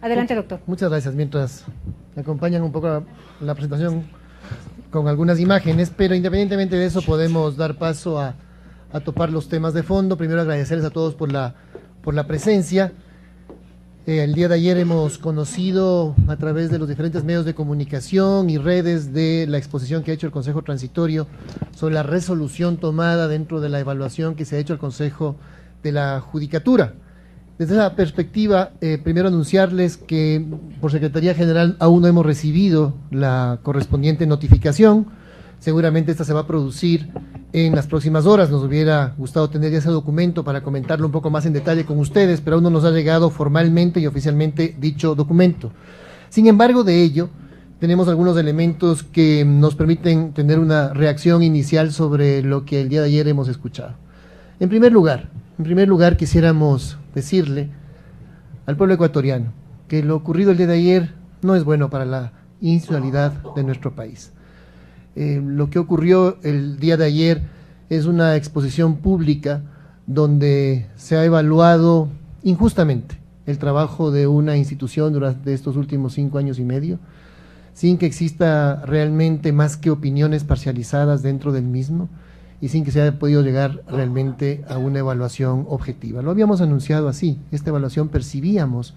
Adelante, doctor. Muchas gracias. Mientras me acompañan un poco la presentación con algunas imágenes, pero independientemente de eso podemos dar paso a topar los temas de fondo. Primero agradecerles a todos por la presencia. El día de ayer hemos conocido a través de los diferentes medios de comunicación y redes de la exposición que ha hecho el Consejo Transitorio sobre la resolución tomada dentro de la evaluación que se ha hecho al Consejo de la Judicatura. Desde esa perspectiva, primero anunciarles que por Secretaría General aún no hemos recibido la correspondiente notificación. Seguramente esta se va a producir en las próximas horas. Nos hubiera gustado tener ya ese documento para comentarlo un poco más en detalle con ustedes, pero aún no nos ha llegado formalmente y oficialmente dicho documento. Sin embargo, de ello, tenemos algunos elementos que nos permiten tener una reacción inicial sobre lo que el día de ayer hemos escuchado. En primer lugar, quisiéramos decirle al pueblo ecuatoriano que lo ocurrido el día de ayer no es bueno para la insularidad de nuestro país. Lo que ocurrió el día de ayer es una exposición pública donde se ha evaluado injustamente el trabajo de una institución durante estos últimos 5 años y medio, sin que exista realmente más que opiniones parcializadas dentro del mismo y sin que se haya podido llegar realmente a una evaluación objetiva. Lo habíamos anunciado así. Esta evaluación percibíamos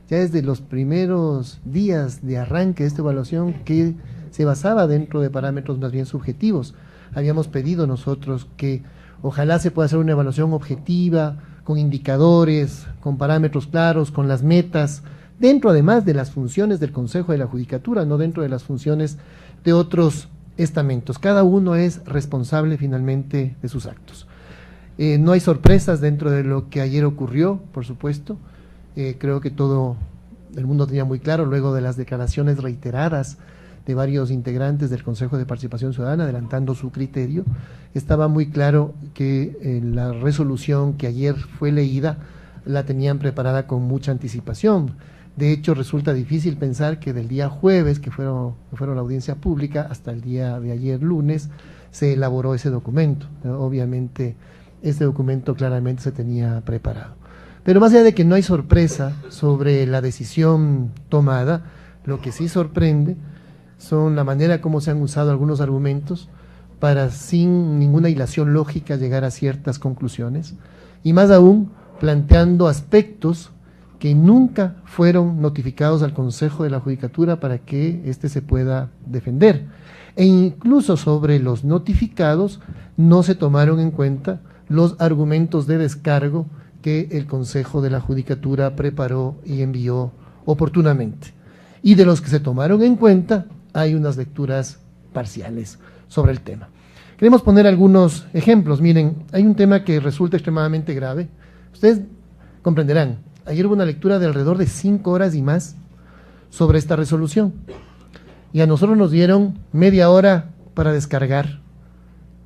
ya desde los primeros días de arranque de esta evaluación que se basaba dentro de parámetros más bien subjetivos. Habíamos pedido nosotros que ojalá se pueda hacer una evaluación objetiva, con indicadores, con parámetros claros, con las metas, dentro además de las funciones del Consejo de la Judicatura, no dentro de las funciones de otros estamentos. Cada uno es responsable finalmente de sus actos. No hay sorpresas dentro de lo que ayer ocurrió, por supuesto. Creo que todo el mundo tenía muy claro, luego de las declaraciones reiteradas de varios integrantes del Consejo de Participación Ciudadana, adelantando su criterio, estaba muy claro que la resolución que ayer fue leída la tenían preparada con mucha anticipación. De hecho, resulta difícil pensar que del día jueves, que fueron la audiencia pública, hasta el día de ayer lunes, se elaboró ese documento. Obviamente, este documento claramente se tenía preparado. Pero más allá de que no hay sorpresa sobre la decisión tomada, lo que sí sorprende son la manera como se han usado algunos argumentos para, sin ninguna hilación lógica, llegar a ciertas conclusiones, y más aún planteando aspectos que nunca fueron notificados al Consejo de la Judicatura para que éste se pueda defender. E incluso sobre los notificados no se tomaron en cuenta los argumentos de descargo que el Consejo de la Judicatura preparó y envió oportunamente. Y de los que se tomaron en cuenta, hay unas lecturas parciales sobre el tema. Queremos poner algunos ejemplos. Miren, hay un tema que resulta extremadamente grave. Ustedes comprenderán, ayer hubo una lectura de alrededor de 5 horas y más sobre esta resolución. Y a nosotros nos dieron media hora para descargar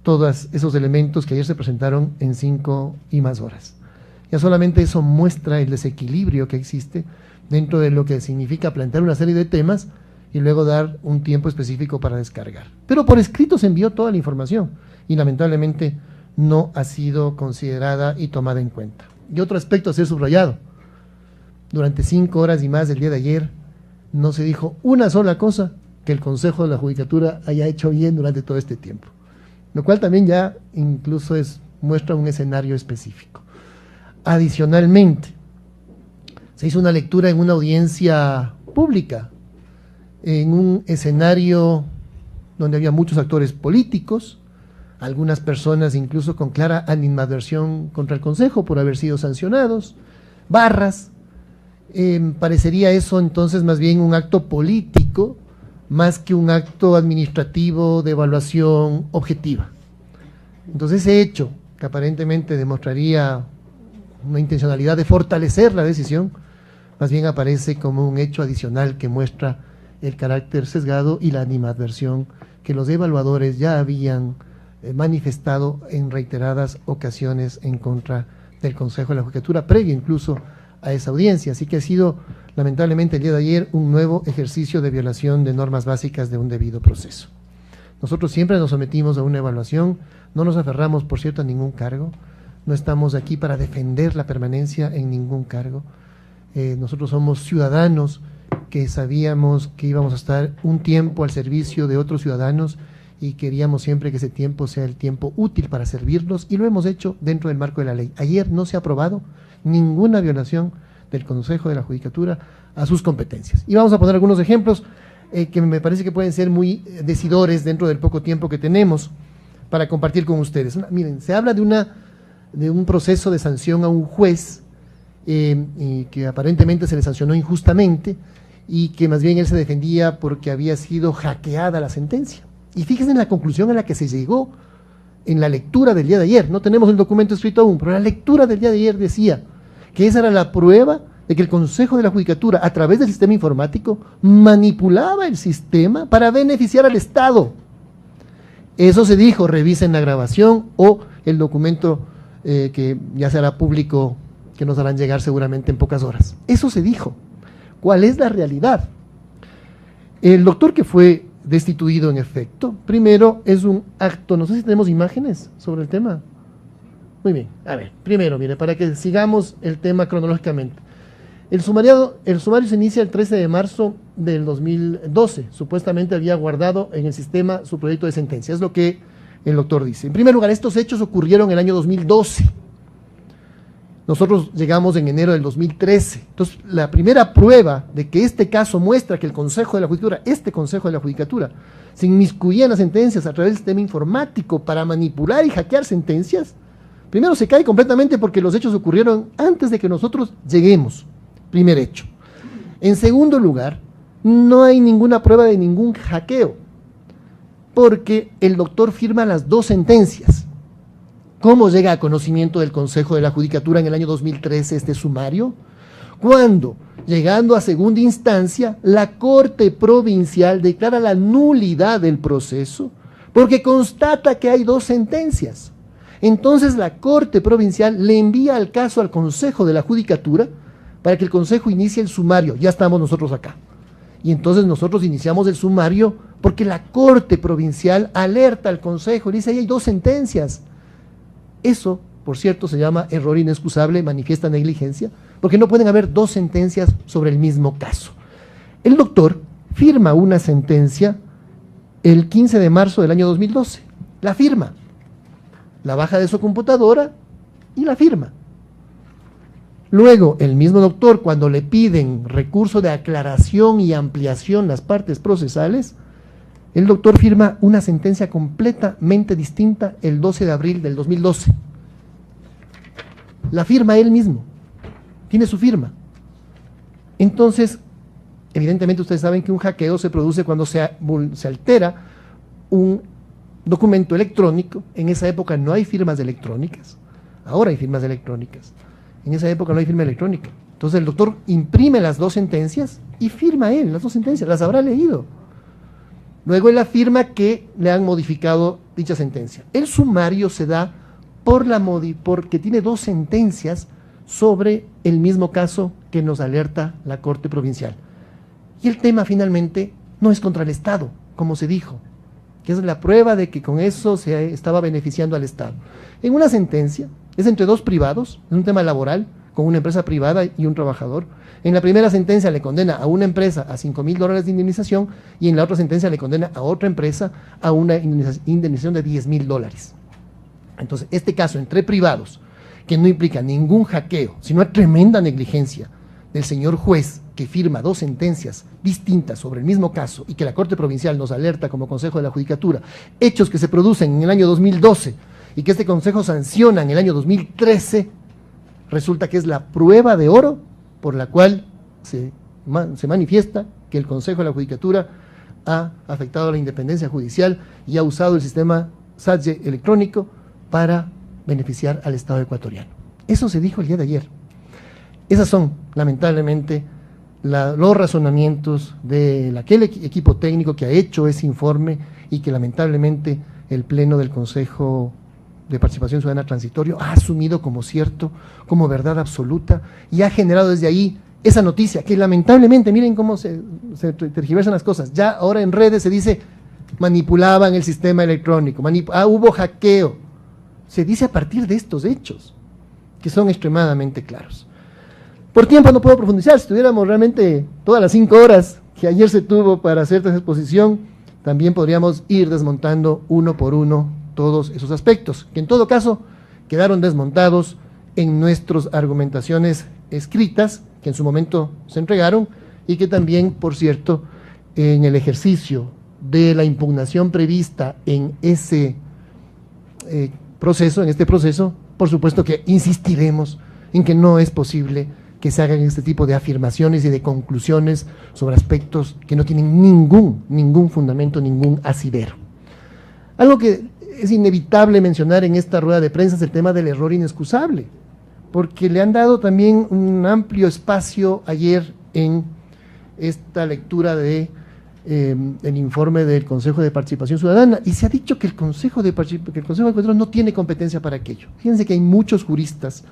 todos esos elementos que ayer se presentaron en 5 y más horas. Ya solamente eso muestra el desequilibrio que existe dentro de lo que significa plantear una serie de temas y luego dar un tiempo específico para descargar. Pero por escrito se envió toda la información y lamentablemente no ha sido considerada y tomada en cuenta. Y otro aspecto a ser subrayado: durante 5 horas y más del día de ayer no se dijo una sola cosa que el Consejo de la Judicatura haya hecho bien durante todo este tiempo, lo cual también ya incluso muestra un escenario específico. Adicionalmente, se hizo una lectura en una audiencia pública, en un escenario donde había muchos actores políticos, algunas personas incluso con clara animadversión contra el Consejo por haber sido sancionados, barras. Parecería eso entonces más bien un acto político más que un acto administrativo de evaluación objetiva. Entonces ese hecho, que aparentemente demostraría una intencionalidad de fortalecer la decisión, más bien aparece como un hecho adicional que muestra el carácter sesgado y la animadversión que los evaluadores ya habían manifestado en reiteradas ocasiones en contra del Consejo de la Judicatura, previo incluso a esa audiencia. Así que ha sido, lamentablemente, el día de ayer un nuevo ejercicio de violación de normas básicas de un debido proceso. Nosotros siempre nos sometimos a una evaluación, no nos aferramos, por cierto, a ningún cargo, no estamos aquí para defender la permanencia en ningún cargo, nosotros somos ciudadanos que sabíamos que íbamos a estar un tiempo al servicio de otros ciudadanos y queríamos siempre que ese tiempo sea el tiempo útil para servirlos, y lo hemos hecho dentro del marco de la ley. Ayer no se ha aprobado ninguna violación del Consejo de la Judicatura a sus competencias. Y vamos a poner algunos ejemplos que me parece que pueden ser muy decidores dentro del poco tiempo que tenemos para compartir con ustedes. Miren, se habla de un proceso de sanción a un juez y que aparentemente se le sancionó injustamente y que más bien él se defendía porque había sido hackeada la sentencia. Y fíjense en la conclusión a la que se llegó en la lectura del día de ayer. No tenemos el documento escrito aún, pero la lectura del día de ayer decía que esa era la prueba de que el Consejo de la Judicatura, a través del sistema informático, manipulaba el sistema para beneficiar al Estado. Eso se dijo, revisen la grabación o el documento que ya será público, que nos harán llegar seguramente en pocas horas. Eso se dijo. ¿Cuál es la realidad? El doctor que fue destituido en efecto, primero es un acto, no sé si tenemos imágenes sobre el tema. Muy bien, a ver, primero, mire, para que sigamos el tema cronológicamente. El sumario se inicia el 13 de marzo del 2012, supuestamente había guardado en el sistema su proyecto de sentencia, es lo que el doctor dice. En primer lugar, estos hechos ocurrieron en el año 2012. Nosotros llegamos en enero del 2013. Entonces, la primera prueba de que este caso muestra que el Consejo de la Judicatura, este Consejo de la Judicatura, se inmiscuía en las sentencias a través del sistema informático para manipular y hackear sentencias, primero se cae completamente porque los hechos ocurrieron antes de que nosotros lleguemos. Primer hecho. En segundo lugar, no hay ninguna prueba de ningún hackeo, porque el doctor firma las dos sentencias. ¿Cómo llega a conocimiento del Consejo de la Judicatura en el año 2013 este sumario? Cuando, llegando a segunda instancia, la Corte Provincial declara la nulidad del proceso porque constata que hay dos sentencias. Entonces la Corte Provincial le envía el caso al Consejo de la Judicatura para que el Consejo inicie el sumario. Ya estamos nosotros acá. Y entonces nosotros iniciamos el sumario porque la Corte Provincial alerta al Consejo y dice, ahí hay dos sentencias. Eso, por cierto, se llama error inexcusable, manifiesta negligencia, porque no pueden haber dos sentencias sobre el mismo caso. El doctor firma una sentencia el 15 de marzo del año 2012. La firma, la baja de su computadora y la firma. Luego, el mismo doctor, cuando le piden recurso de aclaración y ampliación las partes procesales, el doctor firma una sentencia completamente distinta el 12 de abril del 2012. La firma él mismo, tiene su firma. Entonces, evidentemente ustedes saben que un hackeo se produce cuando se altera un documento electrónico. En esa época no hay firmas electrónicas, ahora hay firmas electrónicas. En esa época no hay firma electrónica. Entonces el doctor imprime las dos sentencias y firma él las dos sentencias, las habrá leído. Luego él afirma que le han modificado dicha sentencia. El sumario se da porque tiene dos sentencias sobre el mismo caso que nos alerta la Corte Provincial. Y el tema finalmente no es contra el Estado, como se dijo, que es la prueba de que con eso se estaba beneficiando al Estado. En una sentencia, es entre dos privados, es un tema laboral, con una empresa privada y un trabajador. En la primera sentencia le condena a una empresa a $5,000 de indemnización y en la otra sentencia le condena a otra empresa a una indemnización de $10,000. Entonces, este caso entre privados, que no implica ningún hackeo, sino una tremenda negligencia del señor juez que firma dos sentencias distintas sobre el mismo caso y que la Corte Provincial nos alerta como Consejo de la Judicatura, hechos que se producen en el año 2012 y que este Consejo sanciona en el año 2013, resulta que es la prueba de oro por la cual se manifiesta que el Consejo de la Judicatura ha afectado la independencia judicial y ha usado el sistema SATGE electrónico para beneficiar al Estado ecuatoriano. Eso se dijo el día de ayer. Esas son, lamentablemente, los razonamientos de aquel equipo técnico que ha hecho ese informe y que lamentablemente el Pleno del Consejo de Participación Ciudadana Transitorio ha asumido como cierto, como verdad absoluta, y ha generado desde ahí esa noticia que lamentablemente, miren cómo se tergiversan las cosas, ya ahora en redes se dice manipulaban el sistema electrónico, hubo hackeo, se dice a partir de estos hechos, que son extremadamente claros. Por tiempo no puedo profundizar, si tuviéramos realmente todas las 5 horas que ayer se tuvo para hacer esta exposición, también podríamos ir desmontando uno por uno todos esos aspectos, que en todo caso quedaron desmontados en nuestras argumentaciones escritas, que en su momento se entregaron, y que también, por cierto, en el ejercicio de la impugnación prevista en ese proceso, por supuesto que insistiremos en que no es posible que se hagan este tipo de afirmaciones y de conclusiones sobre aspectos que no tienen ningún fundamento, ningún asidero. Algo que es inevitable mencionar en esta rueda de prensa es el tema del error inexcusable, porque le han dado también un amplio espacio ayer en esta lectura de el informe del Consejo de Participación Ciudadana, y se ha dicho que el Consejo de Control no tiene competencia para aquello. Fíjense que hay muchos juristas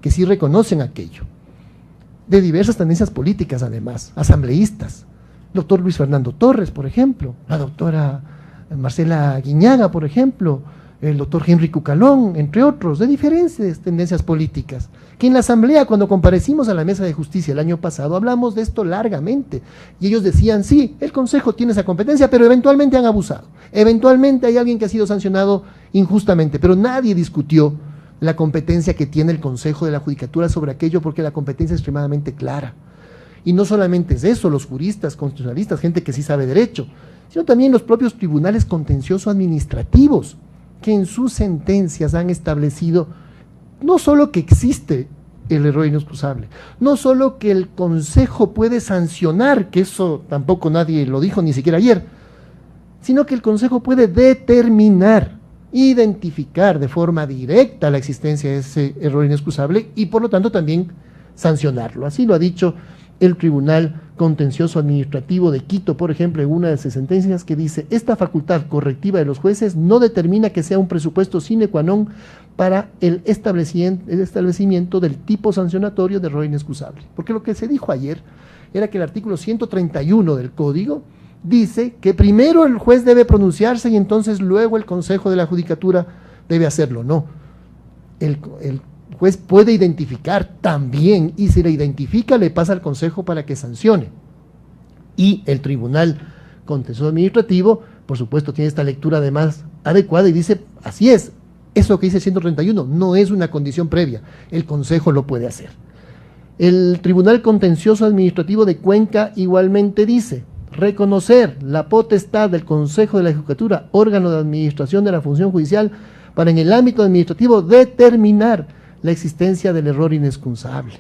que sí reconocen aquello, de diversas tendencias políticas además, asambleístas, el doctor Luis Fernando Torres, por ejemplo, la doctora Marcela Guiñaga, por ejemplo, el doctor Henry Cucalón, entre otros, de diferentes tendencias políticas, que en la asamblea, cuando comparecimos a la mesa de justicia el año pasado, hablamos de esto largamente, y ellos decían, sí, el Consejo tiene esa competencia, pero eventualmente han abusado, eventualmente hay alguien que ha sido sancionado injustamente, pero nadie discutió la competencia que tiene el Consejo de la Judicatura sobre aquello, porque la competencia es extremadamente clara. Y no solamente es eso, los juristas, constitucionalistas, gente que sí sabe derecho, sino también los propios tribunales contencioso administrativos, que en sus sentencias han establecido no solo que existe el error inexcusable, no solo que el Consejo puede sancionar, que eso tampoco nadie lo dijo, ni siquiera ayer, sino que el Consejo puede determinar, identificar de forma directa la existencia de ese error inexcusable y por lo tanto también sancionarlo. Así lo ha dicho el Tribunal Contencioso Administrativo de Quito, por ejemplo, en una de sus sentencias que dice: esta facultad correctiva de los jueces no determina que sea un presupuesto sine qua non para el establecimiento del tipo sancionatorio de error inexcusable. Porque lo que se dijo ayer era que el artículo 131 del Código dice que primero el juez debe pronunciarse y entonces luego el Consejo de la Judicatura debe hacerlo. No, el juez puede identificar también, y si le identifica le pasa al Consejo para que sancione. Y el Tribunal Contencioso Administrativo, por supuesto, tiene esta lectura además adecuada y dice, así es, eso que dice 131 no es una condición previa, el Consejo lo puede hacer. El Tribunal Contencioso Administrativo de Cuenca igualmente dice: reconocer la potestad del Consejo de la Judicatura, órgano de administración de la función judicial, para en el ámbito administrativo determinar la existencia del error inexcusable.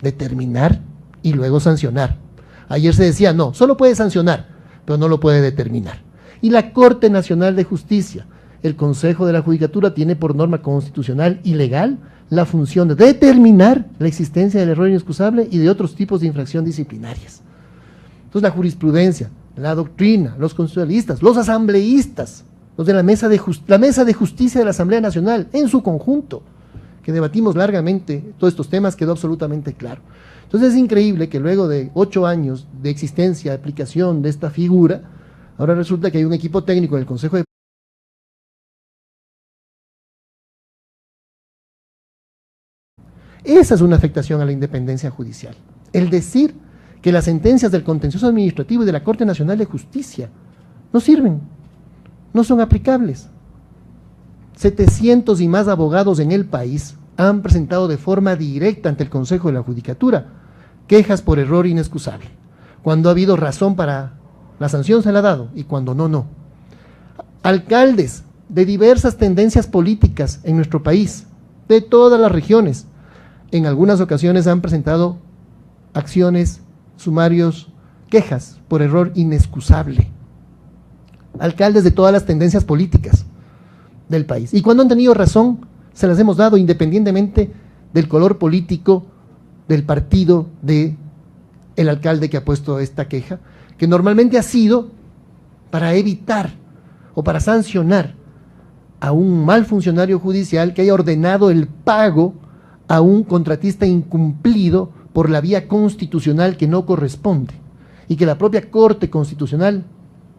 Determinar y luego sancionar. Ayer se decía, no, solo puede sancionar, pero no lo puede determinar. Y la Corte Nacional de Justicia, el Consejo de la Judicatura, tiene por norma constitucional y legal la función de determinar la existencia del error inexcusable y de otros tipos de infracción disciplinarias. Entonces la jurisprudencia, la doctrina, los constitucionalistas, los asambleístas, los de la mesa de justicia de la Asamblea Nacional en su conjunto, que debatimos largamente todos estos temas, quedó absolutamente claro. Entonces es increíble que luego de 8 años de existencia, de aplicación de esta figura, ahora resulta que hay un equipo técnico del Consejo de... Esa es una afectación a la independencia judicial. El decir que las sentencias del Contencioso Administrativo y de la Corte Nacional de Justicia no sirven, no son aplicables. 700 y más abogados en el país han presentado de forma directa ante el Consejo de la Judicatura quejas por error inexcusable. Cuando ha habido razón para la sanción se la ha dado y cuando no, no. Alcaldes de diversas tendencias políticas en nuestro país, de todas las regiones, en algunas ocasiones han presentado acciones, sumarios, quejas por error inexcusable. Alcaldes de todas las tendencias políticas del país. Y cuando han tenido razón, se las hemos dado independientemente del color político del partido del alcalde que ha puesto esta queja, que normalmente ha sido para evitar o para sancionar a un mal funcionario judicial que haya ordenado el pago a un contratista incumplido por la vía constitucional que no corresponde, y que la propia Corte Constitucional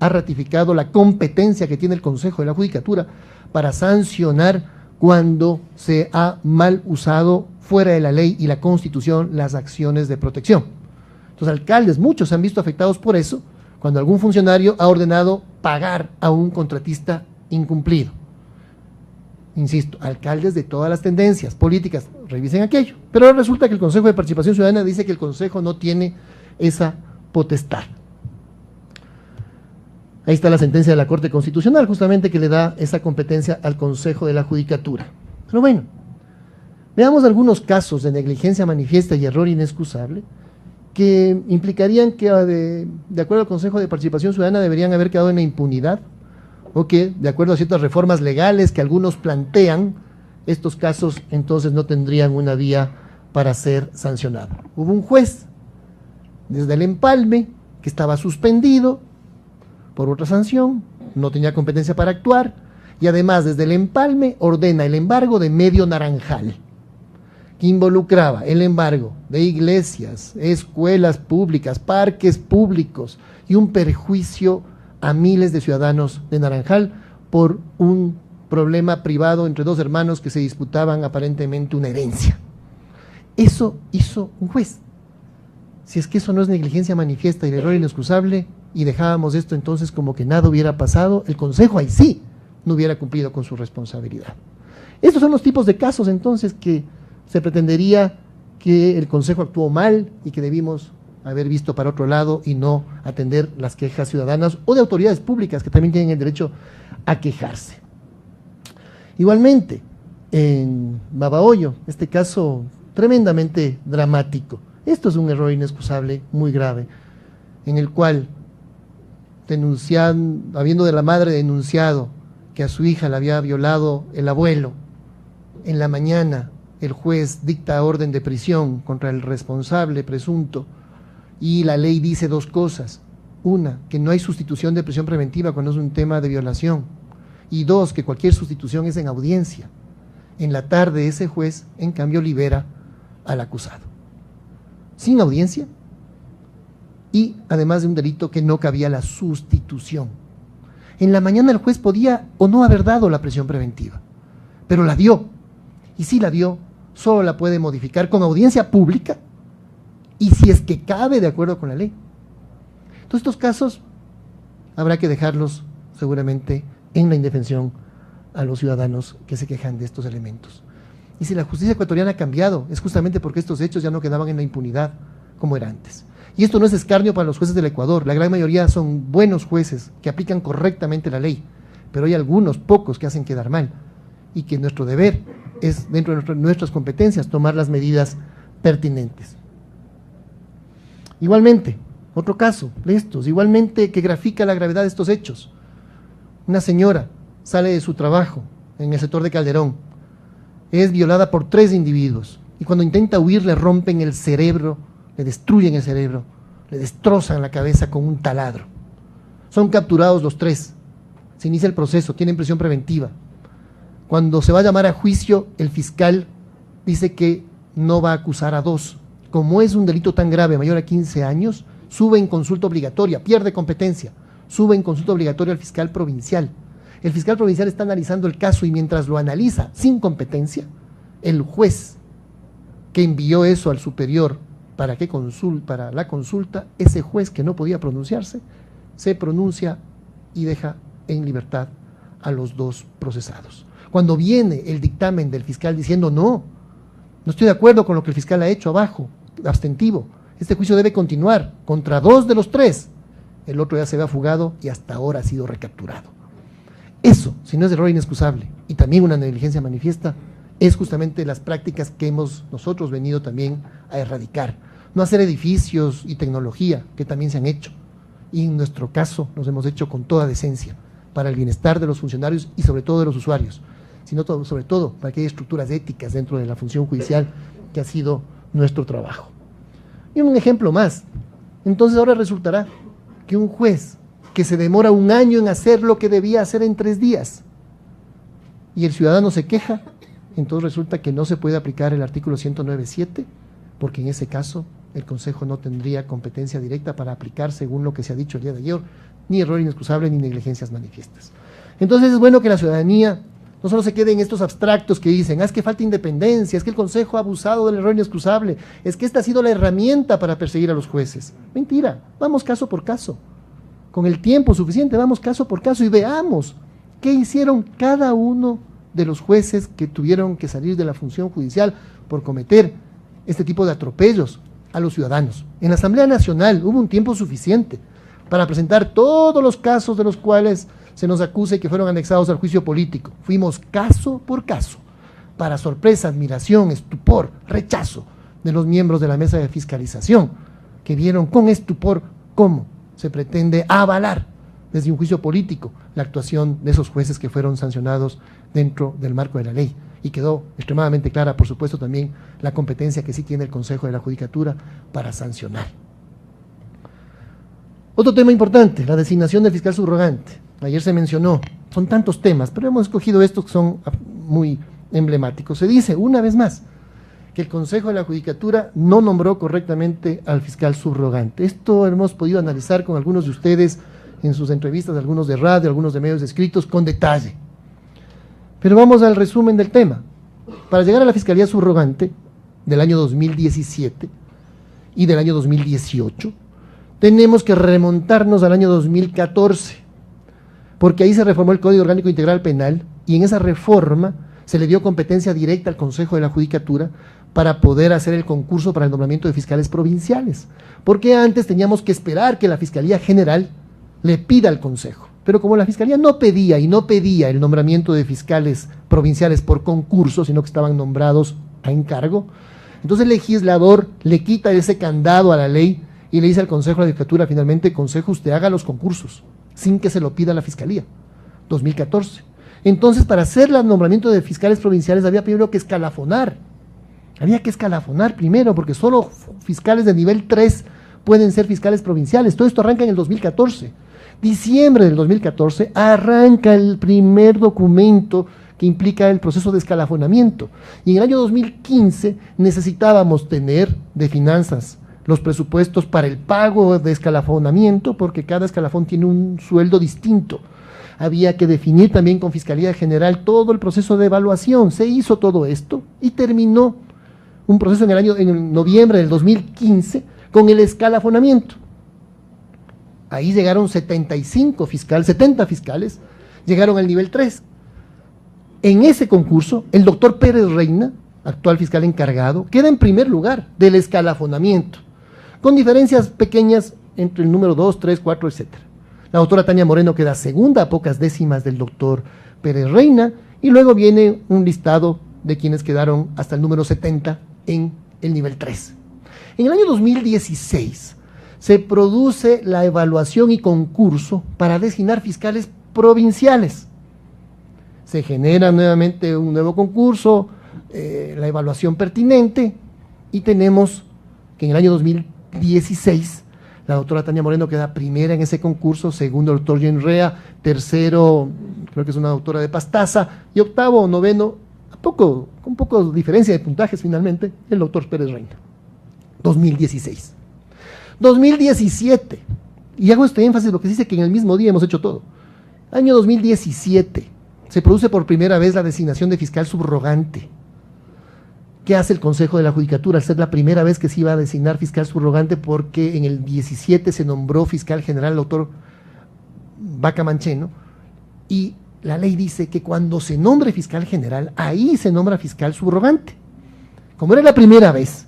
ha ratificado la competencia que tiene el Consejo de la Judicatura para sancionar cuando se ha mal usado fuera de la ley y la Constitución las acciones de protección. Los alcaldes, muchos se han visto afectados por eso, cuando algún funcionario ha ordenado pagar a un contratista incumplido. Insisto, alcaldes de todas las tendencias políticas, revisen aquello. Pero ahora resulta que el Consejo de Participación Ciudadana dice que el Consejo no tiene esa potestad. Ahí está la sentencia de la Corte Constitucional, justamente, que le da esa competencia al Consejo de la Judicatura. Pero bueno, veamos algunos casos de negligencia manifiesta y error inexcusable que implicarían que, de acuerdo al Consejo de Participación Ciudadana, deberían haber quedado en la impunidad, o que, de acuerdo a ciertas reformas legales que algunos plantean, estos casos entonces no tendrían una vía para ser sancionado. Hubo un juez, desde el empalme, que estaba suspendido por otra sanción, no tenía competencia para actuar, y además desde el empalme ordena el embargo de medio naranjal, que involucraba el embargo de iglesias, escuelas públicas, parques públicos y un perjuicio a miles de ciudadanos de Naranjal por un problema privado entre dos hermanos que se disputaban aparentemente una herencia. Eso hizo un juez. Si es que eso no es negligencia manifiesta y el error inexcusable, y dejábamos esto entonces como que nada hubiera pasado, el Consejo ahí sí no hubiera cumplido con su responsabilidad. Estos son los tipos de casos entonces que se pretendería que el Consejo actuó mal y que debimos haber visto para otro lado y no atender las quejas ciudadanas o de autoridades públicas que también tienen el derecho a quejarse. Igualmente, en Babahoyo, este caso tremendamente dramático, esto es un error inexcusable muy grave, en el cual, habiendo de la madre denunciado que a su hija la había violado el abuelo, en la mañana el juez dicta orden de prisión contra el responsable presunto, y la ley dice dos cosas: una, que no hay sustitución de prisión preventiva cuando es un tema de violación, y dos, que cualquier sustitución es en audiencia. En la tarde ese juez, en cambio, libera al acusado, sin audiencia, y además de un delito que no cabía la sustitución. En la mañana el juez podía o no haber dado la prisión preventiva, pero la dio, y si la dio, solo la puede modificar con audiencia pública, y si es que cabe de acuerdo con la ley. Entonces estos casos habrá que dejarlos seguramente en la indefensión a los ciudadanos que se quejan de estos elementos. Y si la justicia ecuatoriana ha cambiado, es justamente porque estos hechos ya no quedaban en la impunidad como era antes. Y esto no es escarnio para los jueces del Ecuador, la gran mayoría son buenos jueces que aplican correctamente la ley, pero hay algunos, pocos, que hacen quedar mal, y que nuestro deber es, dentro de nuestras competencias, tomar las medidas pertinentes. Igualmente, otro caso de estos, igualmente que grafica la gravedad de estos hechos. Una señora sale de su trabajo en el sector de Calderón, es violada por 3 individuos, y cuando intenta huir le rompen el cerebro, le destruyen el cerebro, le destrozan la cabeza con un taladro. Son capturados los 3, se inicia el proceso, tienen prisión preventiva. Cuando se va a llamar a juicio, el fiscal dice que no va a acusar a 2. Como es un delito tan grave, mayor a 15 años, sube en consulta obligatoria, pierde competencia, sube en consulta obligatoria al fiscal provincial. El fiscal provincial está analizando el caso y mientras lo analiza sin competencia, el juez que envió eso al superior para la consulta, ese juez que no podía pronunciarse, se pronuncia y deja en libertad a los 2 procesados. Cuando viene el dictamen del fiscal diciendo no estoy de acuerdo con lo que el fiscal ha hecho abajo, abstentivo, este juicio debe continuar contra 2 de los 3, el otro ya se había fugado y hasta ahora ha sido recapturado. Eso, si no es error inexcusable y también una negligencia manifiesta, es justamente las prácticas que hemos nosotros venido también a erradicar. No hacer edificios y tecnología, que también se han hecho, y en nuestro caso nos hemos hecho con toda decencia, para el bienestar de los funcionarios y sobre todo de los usuarios, sino sobre todo para que haya estructuras éticas dentro de la función judicial, que ha sido nuestro trabajo. Y un ejemplo más, entonces ahora resultará que un juez que se demora 1 año en hacer lo que debía hacer en 3 días, y el ciudadano se queja, entonces resulta que no se puede aplicar el artículo 109.7, porque en ese caso el Consejo no tendría competencia directa para aplicar, según lo que se ha dicho el día de ayer, ni error inexcusable ni negligencias manifiestas. Entonces es bueno que la ciudadanía no solo se quede en estos abstractos que dicen, es que falta independencia, es que el Consejo ha abusado del error inexcusable, es que esta ha sido la herramienta para perseguir a los jueces. Mentira, vamos caso por caso. Con el tiempo suficiente vamos caso por caso y veamos qué hicieron cada uno de los jueces que tuvieron que salir de la función judicial por cometer este tipo de atropellos a los ciudadanos. En la Asamblea Nacional hubo un tiempo suficiente para presentar todos los casos de los cuales se nos acuse que fueron anexados al juicio político. Fuimos caso por caso, para sorpresa, admiración, estupor, rechazo de los miembros de la mesa de fiscalización, que vieron con estupor cómo se pretende avalar desde un juicio político la actuación de esos jueces que fueron sancionados dentro del marco de la ley. Y quedó extremadamente clara, por supuesto, también la competencia que sí tiene el Consejo de la Judicatura para sancionar. Otro tema importante, la designación del fiscal subrogante. Ayer se mencionó, son tantos temas, pero hemos escogido estos que son muy emblemáticos. Se dice, una vez más, que el Consejo de la Judicatura no nombró correctamente al fiscal subrogante. Esto hemos podido analizar con algunos de ustedes en sus entrevistas, algunos de radio, algunos de medios escritos, con detalle. Pero vamos al resumen del tema. Para llegar a la Fiscalía Subrogante del año 2017 y del año 2018, tenemos que remontarnos al año 2014, porque ahí se reformó el Código Orgánico Integral Penal y en esa reforma se le dio competencia directa al Consejo de la Judicatura para poder hacer el concurso para el nombramiento de fiscales provinciales, porque antes teníamos que esperar que la Fiscalía General le pida al Consejo. Pero como la Fiscalía no pedía el nombramiento de fiscales provinciales por concurso, sino que estaban nombrados a encargo, entonces el legislador le quita ese candado a la ley y le dice al Consejo de la Judicatura, finalmente, Consejo, usted haga los concursos, sin que se lo pida la Fiscalía. 2014. Entonces, para hacer el nombramiento de fiscales provinciales había primero que escalafonar. Había que escalafonar primero, porque solo fiscales de nivel 3 pueden ser fiscales provinciales. Todo esto arranca en el 2014. Diciembre del 2014 arranca el primer documento que implica el proceso de escalafonamiento. Y en el año 2015 necesitábamos tener de finanzas los presupuestos para el pago de escalafonamiento, porque cada escalafón tiene un sueldo distinto. Había que definir también con Fiscalía General todo el proceso de evaluación. Se hizo todo esto y terminó un proceso en noviembre del 2015 con el escalafonamiento. Ahí llegaron 70 fiscales, llegaron al nivel 3. En ese concurso, el doctor Pérez Reina, actual fiscal encargado, queda en primer lugar del escalafonamiento, con diferencias pequeñas entre el número 2, 3, 4, etc. La doctora Tania Moreno queda segunda a pocas décimas del doctor Pérez Reina, y luego viene un listado de quienes quedaron hasta el número 70 en el nivel 3. En el año 2016 se produce la evaluación y concurso para designar fiscales provinciales. Se genera nuevamente un nuevo concurso, la evaluación pertinente, y tenemos que en el año 2016 la doctora Tania Moreno queda primera en ese concurso, segundo el doctor Jen Rea, tercero creo que es una doctora de Pastaza, y octavo o noveno, con poco diferencia de puntajes finalmente, el doctor Pérez Reina. 2016. 2017, y hago este énfasis porque dice que en el mismo día hemos hecho todo. Año 2017, se produce por primera vez la designación de fiscal subrogante. ¿Qué hace el Consejo de la Judicatura? Al ser la primera vez que se iba a designar fiscal subrogante, porque en el 17 se nombró fiscal general el doctor Vaca Mancheno, y la ley dice que cuando se nombre fiscal general, ahí se nombra fiscal subrogante. Como era la primera vez,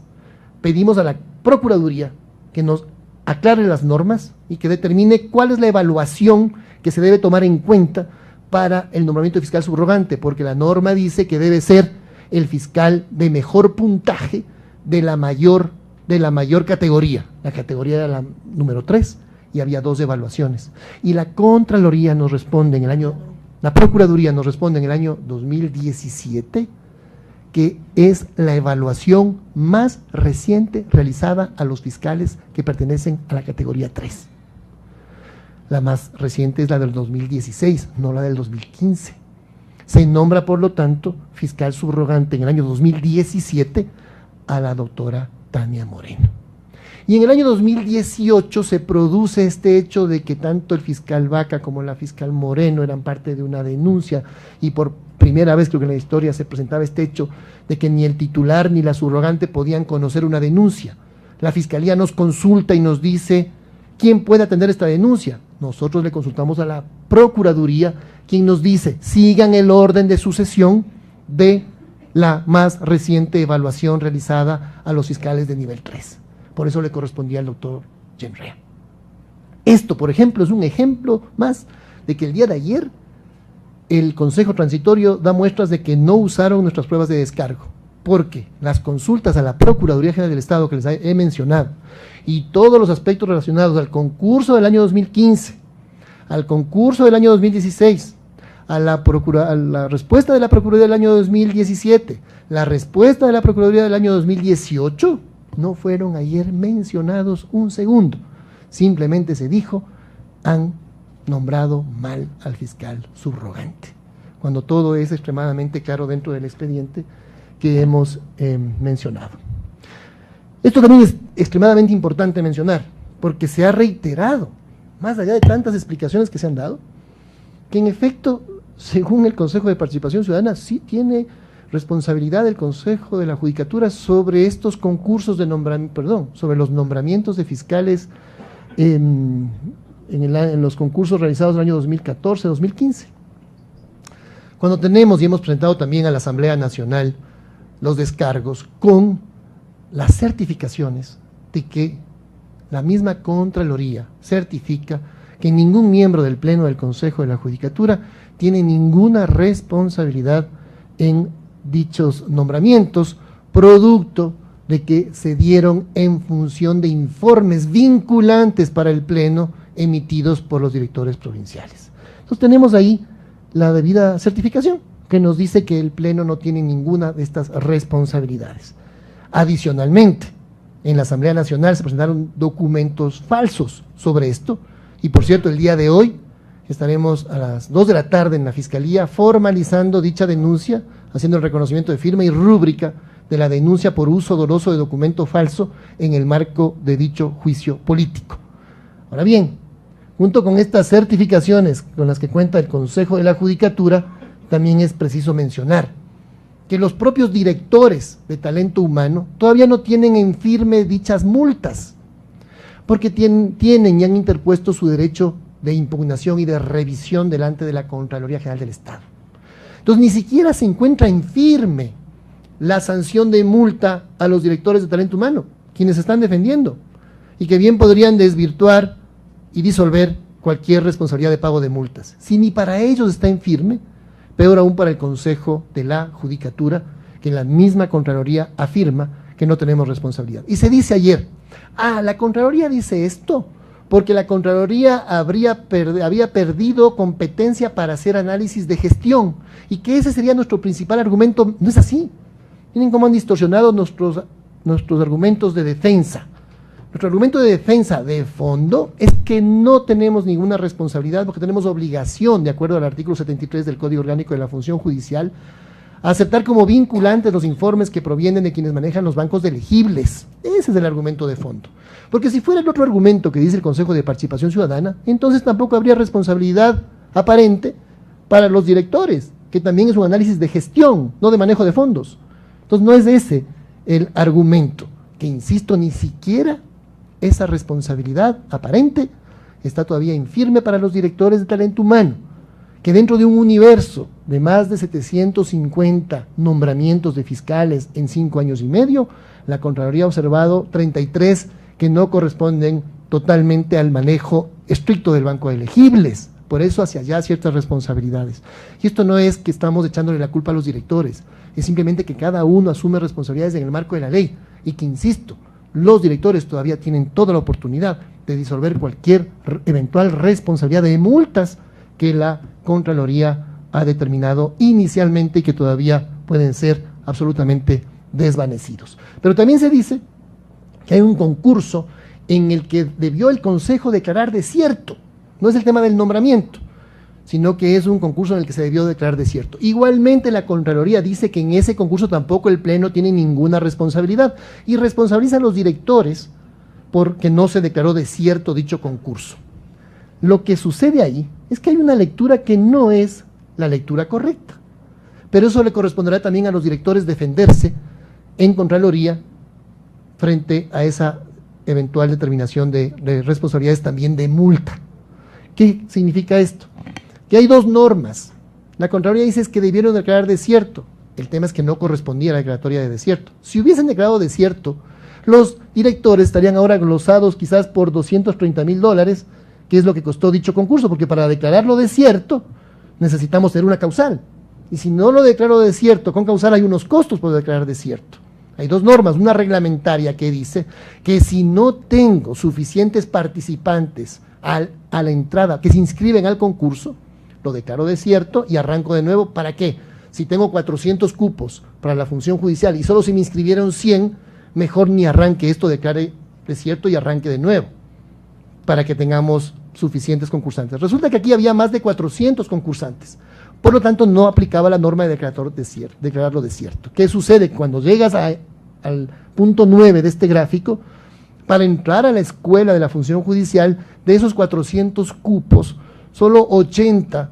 pedimos a la Procuraduría que nos aclare las normas y que determine cuál es la evaluación que se debe tomar en cuenta para el nombramiento de fiscal subrogante, porque la norma dice que debe ser el fiscal de mejor puntaje de la mayor categoría. La categoría era la número 3 y había 2 evaluaciones. Y la Contraloría nos responde la Procuraduría nos responde en el año 2017 que es la evaluación más reciente realizada a los fiscales que pertenecen a la categoría 3. La más reciente es la del 2016, no la del 2015. Se nombra, por lo tanto, fiscal subrogante en el año 2017 a la doctora Tania Moreno. Y en el año 2018 se produce este hecho de que tanto el fiscal Vaca como la fiscal Moreno eran parte de una denuncia, y por primera vez creo que en la historia se presentaba este hecho de que ni el titular ni la subrogante podían conocer una denuncia. La Fiscalía nos consulta y nos dice quién puede atender esta denuncia. Nosotros le consultamos a la Procuraduría, quien nos dice sigan el orden de sucesión de la más reciente evaluación realizada a los fiscales de nivel 3. Por eso le correspondía al doctor Genrea. Esto, por ejemplo, es un ejemplo más de que el día de ayer el Consejo Transitorio da muestras de que no usaron nuestras pruebas de descargo, porque las consultas a la Procuraduría General del Estado que les he mencionado y todos los aspectos relacionados al concurso del año 2015, al concurso del año 2016, a la respuesta de la Procuraduría del año 2017, la respuesta de la Procuraduría del año 2018, no fueron ayer mencionados un segundo. Simplemente se dijo, han nombrado mal al fiscal subrogante, cuando todo es extremadamente claro dentro del expediente que hemos mencionado. Esto también es extremadamente importante mencionar, porque se ha reiterado, más allá de tantas explicaciones que se han dado, que en efecto, según el Consejo de Participación Ciudadana, sí tiene responsabilidad el Consejo de la Judicatura sobre estos concursos de nombramiento, sobre los nombramientos de fiscales en los concursos realizados en el año 2014-2015. Cuando tenemos, y hemos presentado también a la Asamblea Nacional, los descargos con las certificaciones de que la misma Contraloría certifica que ningún miembro del Pleno del Consejo de la Judicatura tiene ninguna responsabilidad en dichos nombramientos, producto de que se dieron en función de informes vinculantes para el Pleno emitidos por los directores provinciales. Entonces tenemos ahí la debida certificación que nos dice que el Pleno no tiene ninguna de estas responsabilidades. Adicionalmente, en la Asamblea Nacional se presentaron documentos falsos sobre esto, y por cierto, el día de hoy estaremos a las 2 de la tarde en la Fiscalía formalizando dicha denuncia, haciendo el reconocimiento de firma y rúbrica de la denuncia por uso doloso de documento falso en el marco de dicho juicio político. Ahora bien, junto con estas certificaciones con las que cuenta el Consejo de la Judicatura, también es preciso mencionar que los propios directores de talento humano todavía no tienen en firme dichas multas, porque tienen y han interpuesto su derecho de impugnación y de revisión delante de la Contraloría General del Estado. Entonces ni siquiera se encuentra en firme la sanción de multa a los directores de talento humano, quienes están defendiendo, y que bien podrían desvirtuar y disolver cualquier responsabilidad de pago de multas. Si ni para ellos está en firme, peor aún para el Consejo de la Judicatura, que la misma Contraloría afirma que no tenemos responsabilidad. Y se dice ayer, la Contraloría dice esto porque la Contraloría había perdido competencia para hacer análisis de gestión, y que ese sería nuestro principal argumento. No es así. Miren cómo han distorsionado nuestros argumentos de defensa. Nuestro argumento de defensa de fondo es que no tenemos ninguna responsabilidad, porque tenemos obligación, de acuerdo al artículo 73 del Código Orgánico de la Función Judicial, a aceptar como vinculantes los informes que provienen de quienes manejan los bancos de elegibles. Ese es el argumento de fondo. Porque si fuera el otro argumento que dice el Consejo de Participación Ciudadana, entonces tampoco habría responsabilidad aparente para los directores, que también es un análisis de gestión, no de manejo de fondos. Entonces no es ese el argumento, que insisto, ni siquiera esa responsabilidad aparente está todavía infirme para los directores de talento humano, que dentro de un universo de más de 750 nombramientos de fiscales en 5 años y medio, la Contraloría ha observado 33 que no corresponden totalmente al manejo estricto del banco de elegibles. Por eso hacia allá ciertas responsabilidades. Y esto no es que estamos echándole la culpa a los directores, es simplemente que cada uno asume responsabilidades en el marco de la ley, y que, insisto, los directores todavía tienen toda la oportunidad de disolver cualquier eventual responsabilidad de multas que la Contraloría ha determinado inicialmente y que todavía pueden ser absolutamente desvanecidos. Pero también se dice que hay un concurso en el que debió el Consejo declarar desierto. No es el tema del nombramiento, sino que es un concurso en el que se debió declarar desierto. Igualmente la Contraloría dice que en ese concurso tampoco el Pleno tiene ninguna responsabilidad, y responsabiliza a los directores porque no se declaró desierto dicho concurso. Lo que sucede ahí es que hay una lectura que no es la lectura correcta, pero eso le corresponderá también a los directores defenderse en Contraloría frente a esa eventual determinación de responsabilidades también de multa. ¿Qué significa esto? Que hay dos normas. La Contraloría dice que debieron declarar desierto. El tema es que no correspondía a la declaratoria de desierto. Si hubiesen declarado desierto, los directores estarían ahora glosados quizás por $230,000, que es lo que costó dicho concurso, porque para declararlo desierto necesitamos tener una causal. Y si no lo declaro desierto con causal, hay unos costos por declarar desierto. Hay dos normas, una reglamentaria que dice que si no tengo suficientes participantes a la entrada que se inscriben al concurso, lo declaro desierto y arranco de nuevo. ¿Para qué? Si tengo 400 cupos para la función judicial y solo se me inscribieron 100, mejor ni arranque esto, declare desierto y arranque de nuevo, para que tengamos suficientes concursantes. Resulta que aquí había más de 400 concursantes, por lo tanto no aplicaba la norma de declararlo desierto. ¿Qué sucede? Cuando llegas al punto 9 de este gráfico, para entrar a la escuela de la función judicial, de esos 400 cupos, solo 80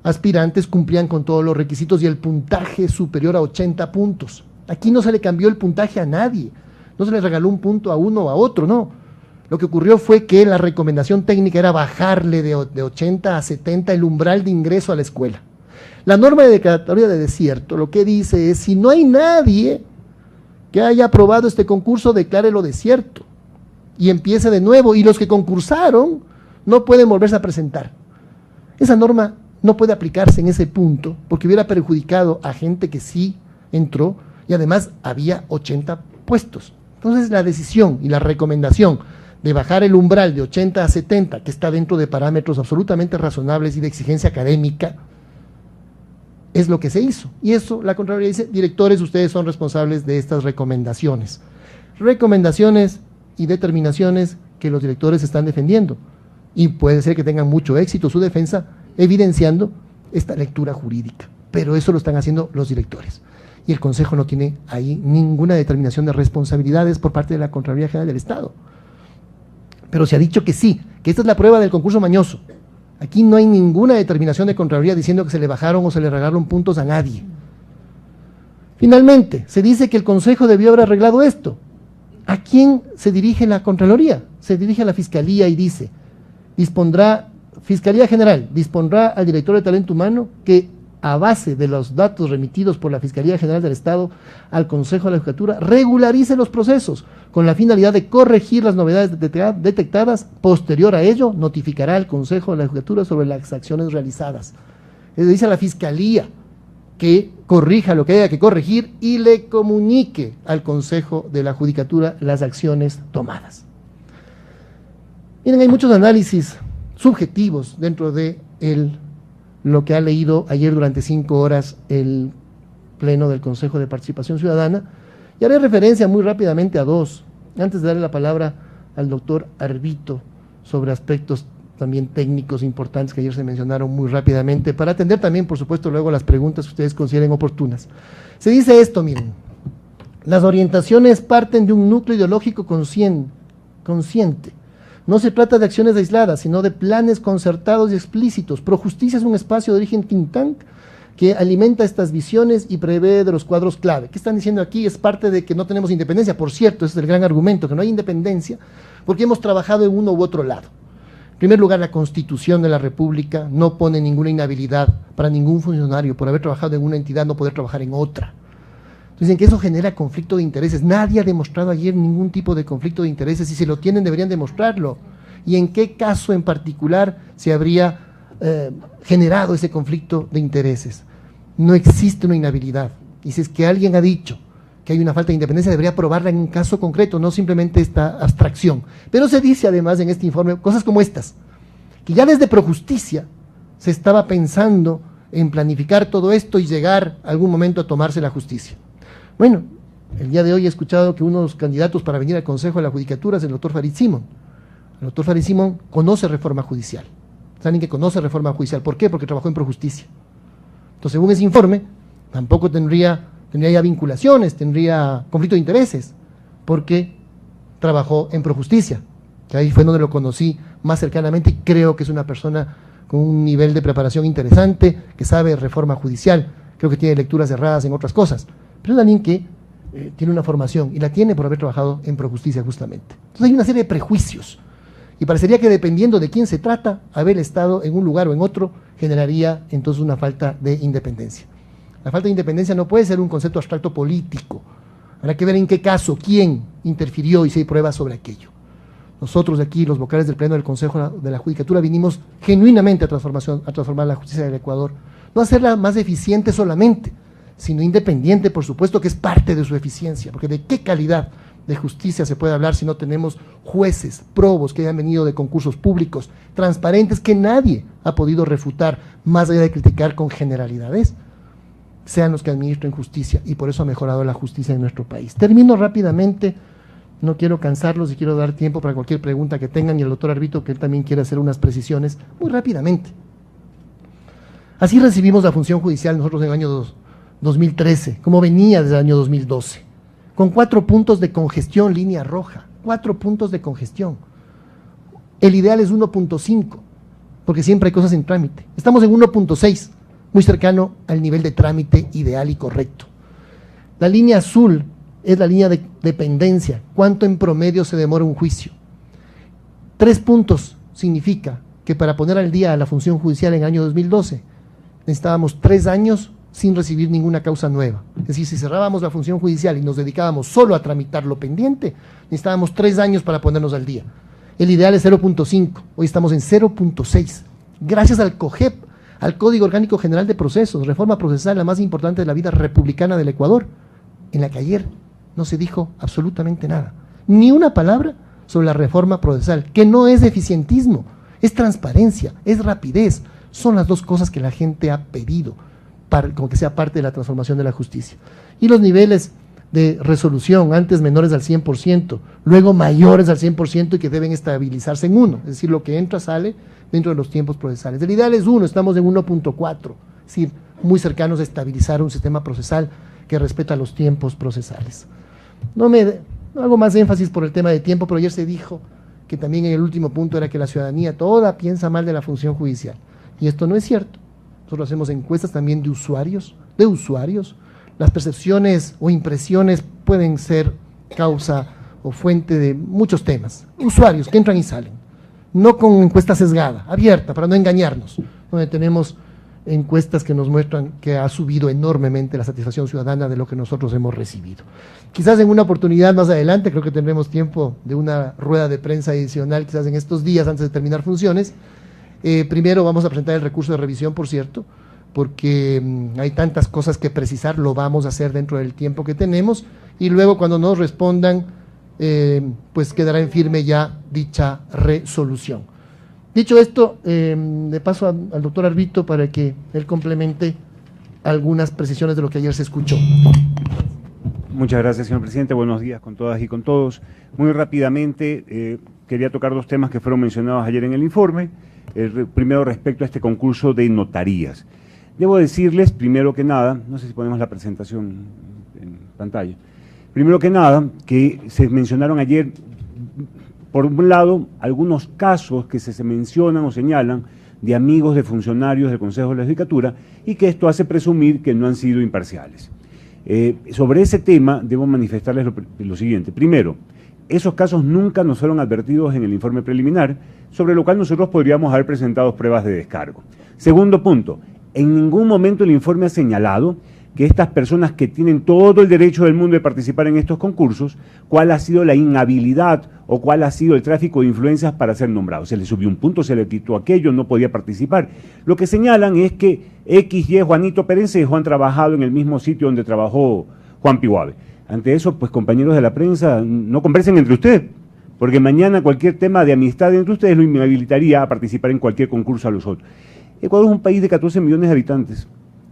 aspirantes cumplían con todos los requisitos y el puntaje superior a 80 puntos. Aquí no se le cambió el puntaje a nadie, no se le regaló un punto a uno o a otro, no. Lo que ocurrió fue que la recomendación técnica era bajarle de 80 a 70 el umbral de ingreso a la escuela. La norma de declaratoria de desierto lo que dice es, si no hay nadie que haya aprobado este concurso, declárelo desierto y empiece de nuevo, y los que concursaron no pueden volverse a presentar. Esa norma no puede aplicarse en ese punto porque hubiera perjudicado a gente que sí entró y además había 80 puestos. Entonces la decisión y la recomendación de bajar el umbral de 80 a 70, que está dentro de parámetros absolutamente razonables y de exigencia académica, es lo que se hizo. Y eso la Contraloría dice, directores, ustedes son responsables de estas recomendaciones. Recomendaciones y determinaciones que los directores están defendiendo. Y puede ser que tengan mucho éxito su defensa, evidenciando esta lectura jurídica. Pero eso lo están haciendo los directores. Y el Consejo no tiene ahí ninguna determinación de responsabilidades por parte de la Contraloría General del Estado. Pero se ha dicho que sí, que esta es la prueba del concurso mañoso. Aquí no hay ninguna determinación de Contraloría diciendo que se le bajaron o se le regalaron puntos a nadie. Finalmente, se dice que el Consejo debió haber arreglado esto. ¿A quién se dirige la Contraloría? Se dirige a la Fiscalía y dice, Fiscalía General dispondrá al director de Talento Humano que, a base de los datos remitidos por la Fiscalía General del Estado al Consejo de la Judicatura, regularice los procesos con la finalidad de corregir las novedades detectadas. Posterior a ello, notificará al Consejo de la Judicatura sobre las acciones realizadas. Le dice a la Fiscalía que corrija lo que haya que corregir y le comunique al Consejo de la Judicatura las acciones tomadas. Miren, hay muchos análisis subjetivos dentro de lo que ha leído ayer durante 5 horas el Pleno del Consejo de Participación Ciudadana, y haré referencia muy rápidamente a dos, antes de darle la palabra al doctor Arbito sobre aspectos también técnicos importantes que ayer se mencionaron muy rápidamente, para atender también, por supuesto, luego las preguntas que ustedes consideren oportunas. Se dice esto, miren, las orientaciones parten de un núcleo ideológico consciente. No se trata de acciones aisladas, sino de planes concertados y explícitos. Projusticia es un espacio de origen think tank que alimenta estas visiones y prevé de los cuadros clave. ¿Qué están diciendo aquí? Es parte de que no tenemos independencia. Por cierto, ese es el gran argumento, que no hay independencia, porque hemos trabajado en uno u otro lado. En primer lugar, la Constitución de la República no pone ninguna inhabilidad para ningún funcionario por haber trabajado en una entidad no poder trabajar en otra. Dicen que eso genera conflicto de intereses. Nadie ha demostrado ayer ningún tipo de conflicto de intereses, y si lo tienen deberían demostrarlo. ¿Y en qué caso en particular se habría generado ese conflicto de intereses? No existe una inhabilidad. Y si es que alguien ha dicho que hay una falta de independencia, debería probarla en un caso concreto, no simplemente esta abstracción. Pero se dice además en este informe cosas como estas, que ya desde Projusticia se estaba pensando en planificar todo esto y llegar algún momento a tomarse la justicia. Bueno, el día de hoy he escuchado que uno de los candidatos para venir al Consejo de la Judicatura es el doctor Farid Simón. El doctor Farid Simón conoce reforma judicial. ¿Saben que conoce reforma judicial? ¿Por qué? Porque trabajó en Projusticia. Entonces, según ese informe, tampoco tendría ya vinculaciones, tendría conflicto de intereses, porque trabajó en Projusticia, que ahí fue donde lo conocí más cercanamente, y creo que es una persona con un nivel de preparación interesante, que sabe reforma judicial, creo que tiene lecturas erradas en otras cosas, pero es alguien que tiene una formación, y la tiene por haber trabajado en Projusticia justamente. Entonces hay una serie de prejuicios, y parecería que dependiendo de quién se trata, haber estado en un lugar o en otro, generaría entonces una falta de independencia. La falta de independencia no puede ser un concepto abstracto político. Habrá que ver en qué caso, quién interfirió y si hay pruebas sobre aquello. Nosotros de aquí, los vocales del Pleno del Consejo de la Judicatura, vinimos genuinamente a transformar la justicia del Ecuador. No hacerla más eficiente solamente, sino independiente, por supuesto, que es parte de su eficiencia, porque de qué calidad de justicia se puede hablar si no tenemos jueces, probos que hayan venido de concursos públicos, transparentes, que nadie ha podido refutar, más allá de criticar con generalidades, sean los que administren justicia, y por eso ha mejorado la justicia en nuestro país. Termino rápidamente, no quiero cansarlos y quiero dar tiempo para cualquier pregunta que tengan, y el doctor Arbito, que él también quiere hacer unas precisiones, muy rápidamente. Así recibimos la función judicial nosotros en el año 2013, como venía desde el año 2012, con 4 puntos de congestión, línea roja, 4 puntos de congestión. El ideal es 1.5, porque siempre hay cosas en trámite. Estamos en 1.6, muy cercano al nivel de trámite ideal y correcto. La línea azul es la línea de dependencia, cuánto en promedio se demora un juicio. 3 puntos significa que para poner al día a la función judicial en el año 2012, necesitábamos 3 años sin recibir ninguna causa nueva. Es decir, si cerrábamos la función judicial y nos dedicábamos solo a tramitar lo pendiente, necesitábamos 3 años para ponernos al día. El ideal es 0.5, hoy estamos en 0.6. Gracias al COGEP, al Código Orgánico General de Procesos, reforma procesal la más importante de la vida republicana del Ecuador, en la que ayer no se dijo absolutamente nada, ni una palabra sobre la reforma procesal, que no es eficientismo, es transparencia, es rapidez, son las 2 cosas que la gente ha pedido, como que sea parte de la transformación de la justicia. Y los niveles de resolución, antes menores al 100%, luego mayores al 100% y que deben estabilizarse en 1, es decir, lo que entra sale dentro de los tiempos procesales. El ideal es 1, estamos en 1.4, es decir, muy cercanos a estabilizar un sistema procesal que respeta los tiempos procesales. No hago más énfasis por el tema de tiempo, pero ayer se dijo que también en el último punto era que la ciudadanía toda piensa mal de la función judicial, y esto no es cierto. Nosotros hacemos encuestas también de usuarios, las percepciones o impresiones pueden ser causa o fuente de muchos temas, usuarios que entran y salen, no con encuesta sesgada, abierta, para no engañarnos, donde tenemos encuestas que nos muestran que ha subido enormemente la satisfacción ciudadana de lo que nosotros hemos recibido. Quizás en una oportunidad más adelante, creo que tendremos tiempo de una rueda de prensa adicional, quizás en estos días antes de terminar funciones. Primero vamos a presentar el recurso de revisión, por cierto, porque hay tantas cosas que precisar, lo vamos a hacer dentro del tiempo que tenemos, y luego cuando nos respondan, pues quedará en firme ya dicha resolución. Dicho esto, le paso al doctor Arbito para que él complemente algunas precisiones de lo que ayer se escuchó. Muchas gracias, señor presidente. Buenos días con todas y con todos. Muy rápidamente, quería tocar 2 temas que fueron mencionados ayer en el informe. Primero, respecto a este concurso de notarías. Debo decirles, primero que nada, no sé si ponemos la presentación en pantalla, primero que nada, que se mencionaron ayer, por un lado, algunos casos que se mencionan o señalan de amigos de funcionarios del Consejo de la Judicatura, y que esto hace presumir que no han sido imparciales. Sobre ese tema, debo manifestarles lo siguiente. Primero, esos casos nunca nos fueron advertidos en el informe preliminar, sobre lo cual nosotros podríamos haber presentado pruebas de descargo. Segundo punto, en ningún momento el informe ha señalado que estas personas que tienen todo el derecho del mundo de participar en estos concursos, cuál ha sido la inhabilidad o cuál ha sido el tráfico de influencias para ser nombrados. Se le subió un punto, se le quitó aquello, no podía participar. Lo que señalan es que X, Y, Juanito Perencejo han trabajado en el mismo sitio donde trabajó Juan Pihuave. Ante eso, pues compañeros de la prensa, no conversen entre ustedes, porque mañana cualquier tema de amistad entre ustedes lo inhabilitaría a participar en cualquier concurso a los otros. Ecuador es un país de 14 millones de habitantes,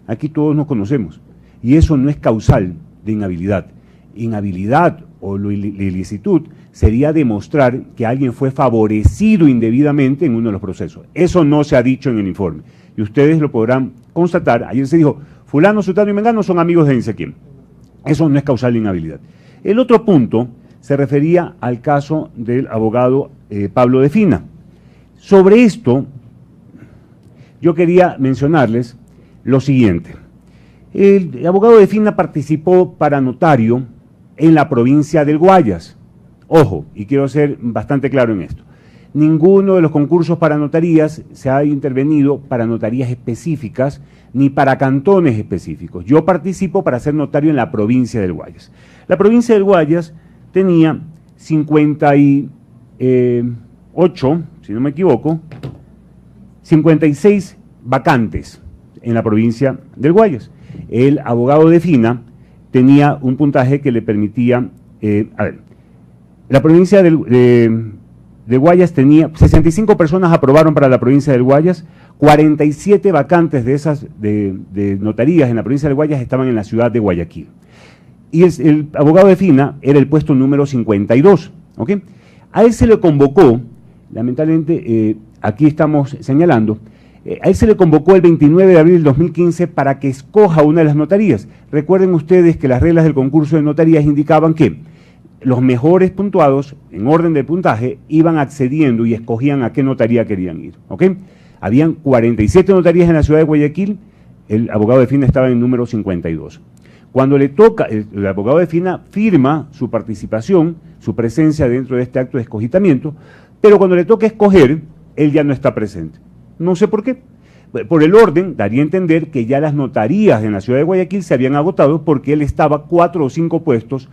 aquí todos nos conocemos, y eso no es causal de inhabilidad. Inhabilidad o la ilicitud sería demostrar que alguien fue favorecido indebidamente en uno de los procesos. Eso no se ha dicho en el informe, y ustedes lo podrán constatar. Ayer se dijo, fulano, sutano y mengano son amigos de no sé quién. Eso no es causal de inhabilidad. El otro punto se refería al caso del abogado Pablo de Fina. Sobre esto, yo quería mencionarles lo siguiente. El abogado de FINA participó para notario en la provincia del Guayas. Ojo, y quiero ser bastante claro en esto. Ninguno de los concursos para notarías se ha intervenido para notarías específicas ni para cantones específicos. Yo participo para ser notario en la provincia del Guayas. La provincia del Guayas tenía 58, si no me equivoco, 56 vacantes en la provincia del Guayas. El abogado de FINA tenía un puntaje que le permitía, la provincia de Guayas tenía, 65 personas aprobaron para la provincia del Guayas, 47 vacantes de esas de notarías en la provincia del Guayas estaban en la ciudad de Guayaquil. Y el abogado de FINA era el puesto número 52, ¿ok? A él se le convocó, lamentablemente aquí estamos señalando, a él se le convocó el 29 de abril del 2015 para que escoja una de las notarías. Recuerden ustedes que las reglas del concurso de notarías indicaban que los mejores puntuados, en orden de puntaje, iban accediendo y escogían a qué notaría querían ir, ¿ok? Habían 47 notarías en la ciudad de Guayaquil, el abogado de FINA estaba en el número 52. Cuando le toca, el abogado de FINA firma su participación, su presencia dentro de este acto de escogitamiento, pero cuando le toca escoger, él ya no está presente. No sé por qué. Por el orden, daría a entender que ya las notarías en la ciudad de Guayaquil se habían agotado porque él estaba 4 o 5 puestos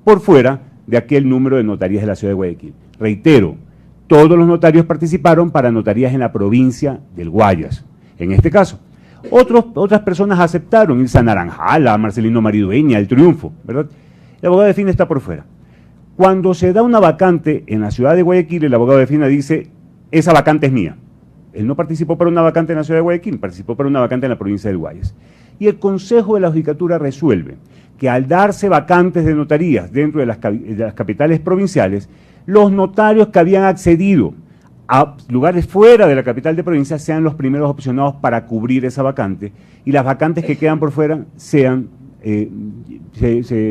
por fuera de aquel número de notarías de la ciudad de Guayaquil. Reitero, todos los notarios participaron para notarías en la provincia del Guayas, en este caso. Otras personas aceptaron irse a Naranjala, a Marcelino Maridueña, El Triunfo, ¿verdad? El abogado de FINA está por fuera. Cuando se da una vacante en la ciudad de Guayaquil, el abogado de FINA dice, esa vacante es mía. Él no participó para una vacante en la ciudad de Guayaquil, participó para una vacante en la provincia del Guayas. Y el Consejo de la Judicatura resuelve que al darse vacantes de notarías dentro de las capitales provinciales, los notarios que habían accedido a lugares fuera de la capital de provincia sean los primeros opcionados para cubrir esa vacante y las vacantes que quedan por fuera se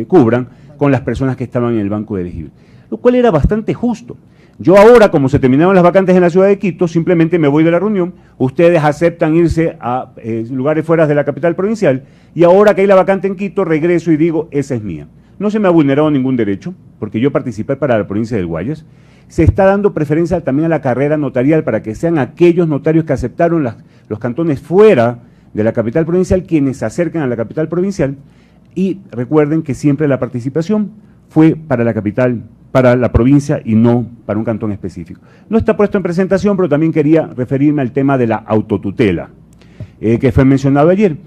cubran con las personas que estaban en el banco de elegibles, lo cual era bastante justo. Yo ahora, como se terminaron las vacantes en la ciudad de Quito, simplemente me voy de la reunión, ustedes aceptan irse a lugares fuera de la capital provincial y ahora que hay la vacante en Quito, regreso y digo, esa es mía. No se me ha vulnerado ningún derecho, porque yo participé para la provincia del Guayas. Se está dando preferencia también a la carrera notarial para que sean aquellos notarios que aceptaron los cantones fuera de la capital provincial quienes se acercan a la capital provincial y recuerden que siempre la participación fue para la capital, para la provincia y no para un cantón específico. No está puesto en presentación, pero también quería referirme al tema de la autotutela, que fue mencionado ayer.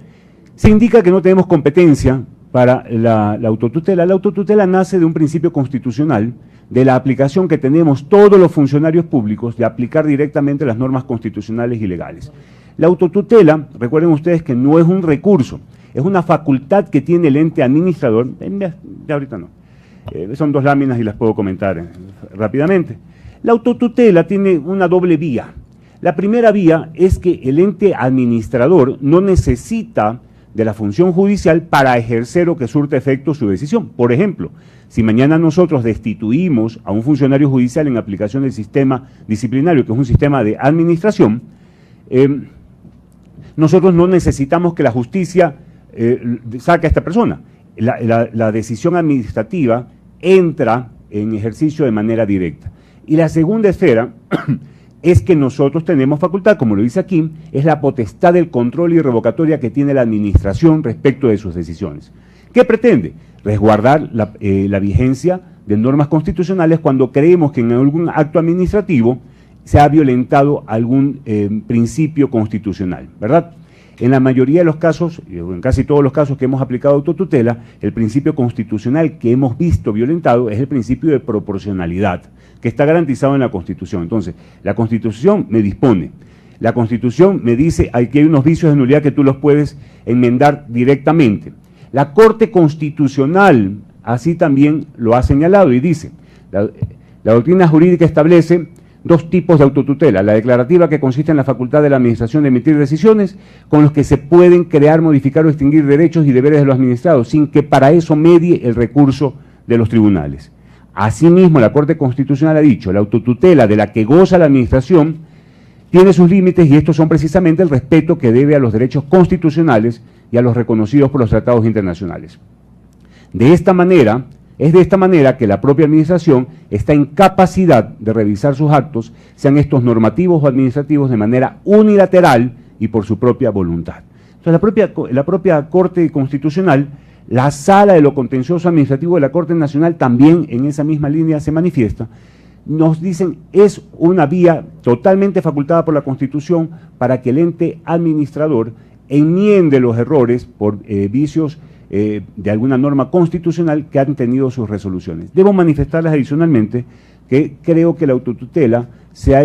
Se indica que no tenemos competencia para la autotutela. La autotutela nace de un principio constitucional, de la aplicación que tenemos todos los funcionarios públicos de aplicar directamente las normas constitucionales y legales. La autotutela, recuerden ustedes que no es un recurso, es una facultad que tiene el ente administrador, ya ahorita no, son 2 láminas y las puedo comentar rápidamente. La autotutela tiene una doble vía. La primera vía es que el ente administrador no necesita de la función judicial para ejercer o que surta efecto su decisión. Por ejemplo, si mañana nosotros destituimos a un funcionario judicial en aplicación del sistema disciplinario, que es un sistema de administración, nosotros no necesitamos que la justicia saque a esta persona. La decisión administrativa entra en ejercicio de manera directa. Y la segunda esfera es que nosotros tenemos facultad, como lo dice aquí, es la potestad del control y revocatoria que tiene la administración respecto de sus decisiones. ¿Qué pretende? Resguardar la vigencia de normas constitucionales cuando creemos que en algún acto administrativo se ha violentado algún principio constitucional, ¿verdad? En la mayoría de los casos, en casi todos los casos que hemos aplicado autotutela, el principio constitucional que hemos visto violentado es el principio de proporcionalidad, que está garantizado en la Constitución. Entonces, la Constitución me dispone, la Constitución me dice que hay unos vicios de nulidad que tú los puedes enmendar directamente. La Corte Constitucional así también lo ha señalado y dice, la doctrina jurídica establece 2 tipos de autotutela, la declarativa que consiste en la facultad de la administración de emitir decisiones con los que se pueden crear, modificar o extinguir derechos y deberes de los administrados sin que para eso medie el recurso de los tribunales. Asimismo, la Corte Constitucional ha dicho, la autotutela de la que goza la administración tiene sus límites y estos son precisamente el respeto que debe a los derechos constitucionales y a los reconocidos por los tratados internacionales. Es de esta manera que la propia administración está en capacidad de revisar sus actos, sean estos normativos o administrativos, de manera unilateral y por su propia voluntad. Entonces, la propia Corte Constitucional, la Sala de lo Contencioso Administrativo de la Corte Nacional, también en esa misma línea se manifiesta. Nos dicen, es una vía totalmente facultada por la Constitución para que el ente administrador enmiende los errores por vicios de alguna norma constitucional que han tenido sus resoluciones. Debo manifestarles adicionalmente que creo que la autotutela se ha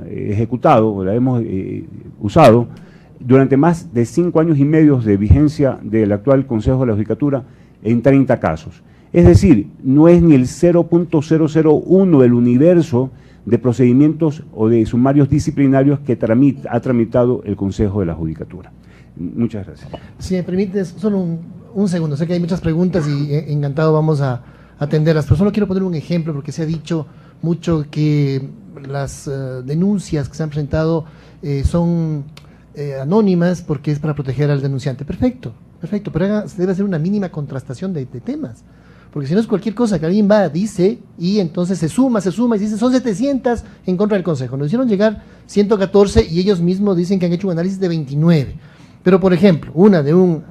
ejecutado, o la hemos usado, durante más de 5 años y medio de vigencia del actual Consejo de la Judicatura en 30 casos. Es decir, no es ni el 0.001 del universo de procedimientos o de sumarios disciplinarios que ha tramitado el Consejo de la Judicatura. Muchas gracias. Si me permites, solo un segundo. Sé que hay muchas preguntas y encantado vamos a atenderlas, pero solo quiero poner un ejemplo porque se ha dicho mucho que las denuncias que se han presentado son anónimas porque es para proteger al denunciante. Perfecto, pero se debe hacer una mínima contrastación de temas. Porque si no es cualquier cosa que alguien va, dice, y entonces se suma, y dice, son 700 en contra del Consejo. Nos hicieron llegar 114 y ellos mismos dicen que han hecho un análisis de 29. Pero, por ejemplo, una de un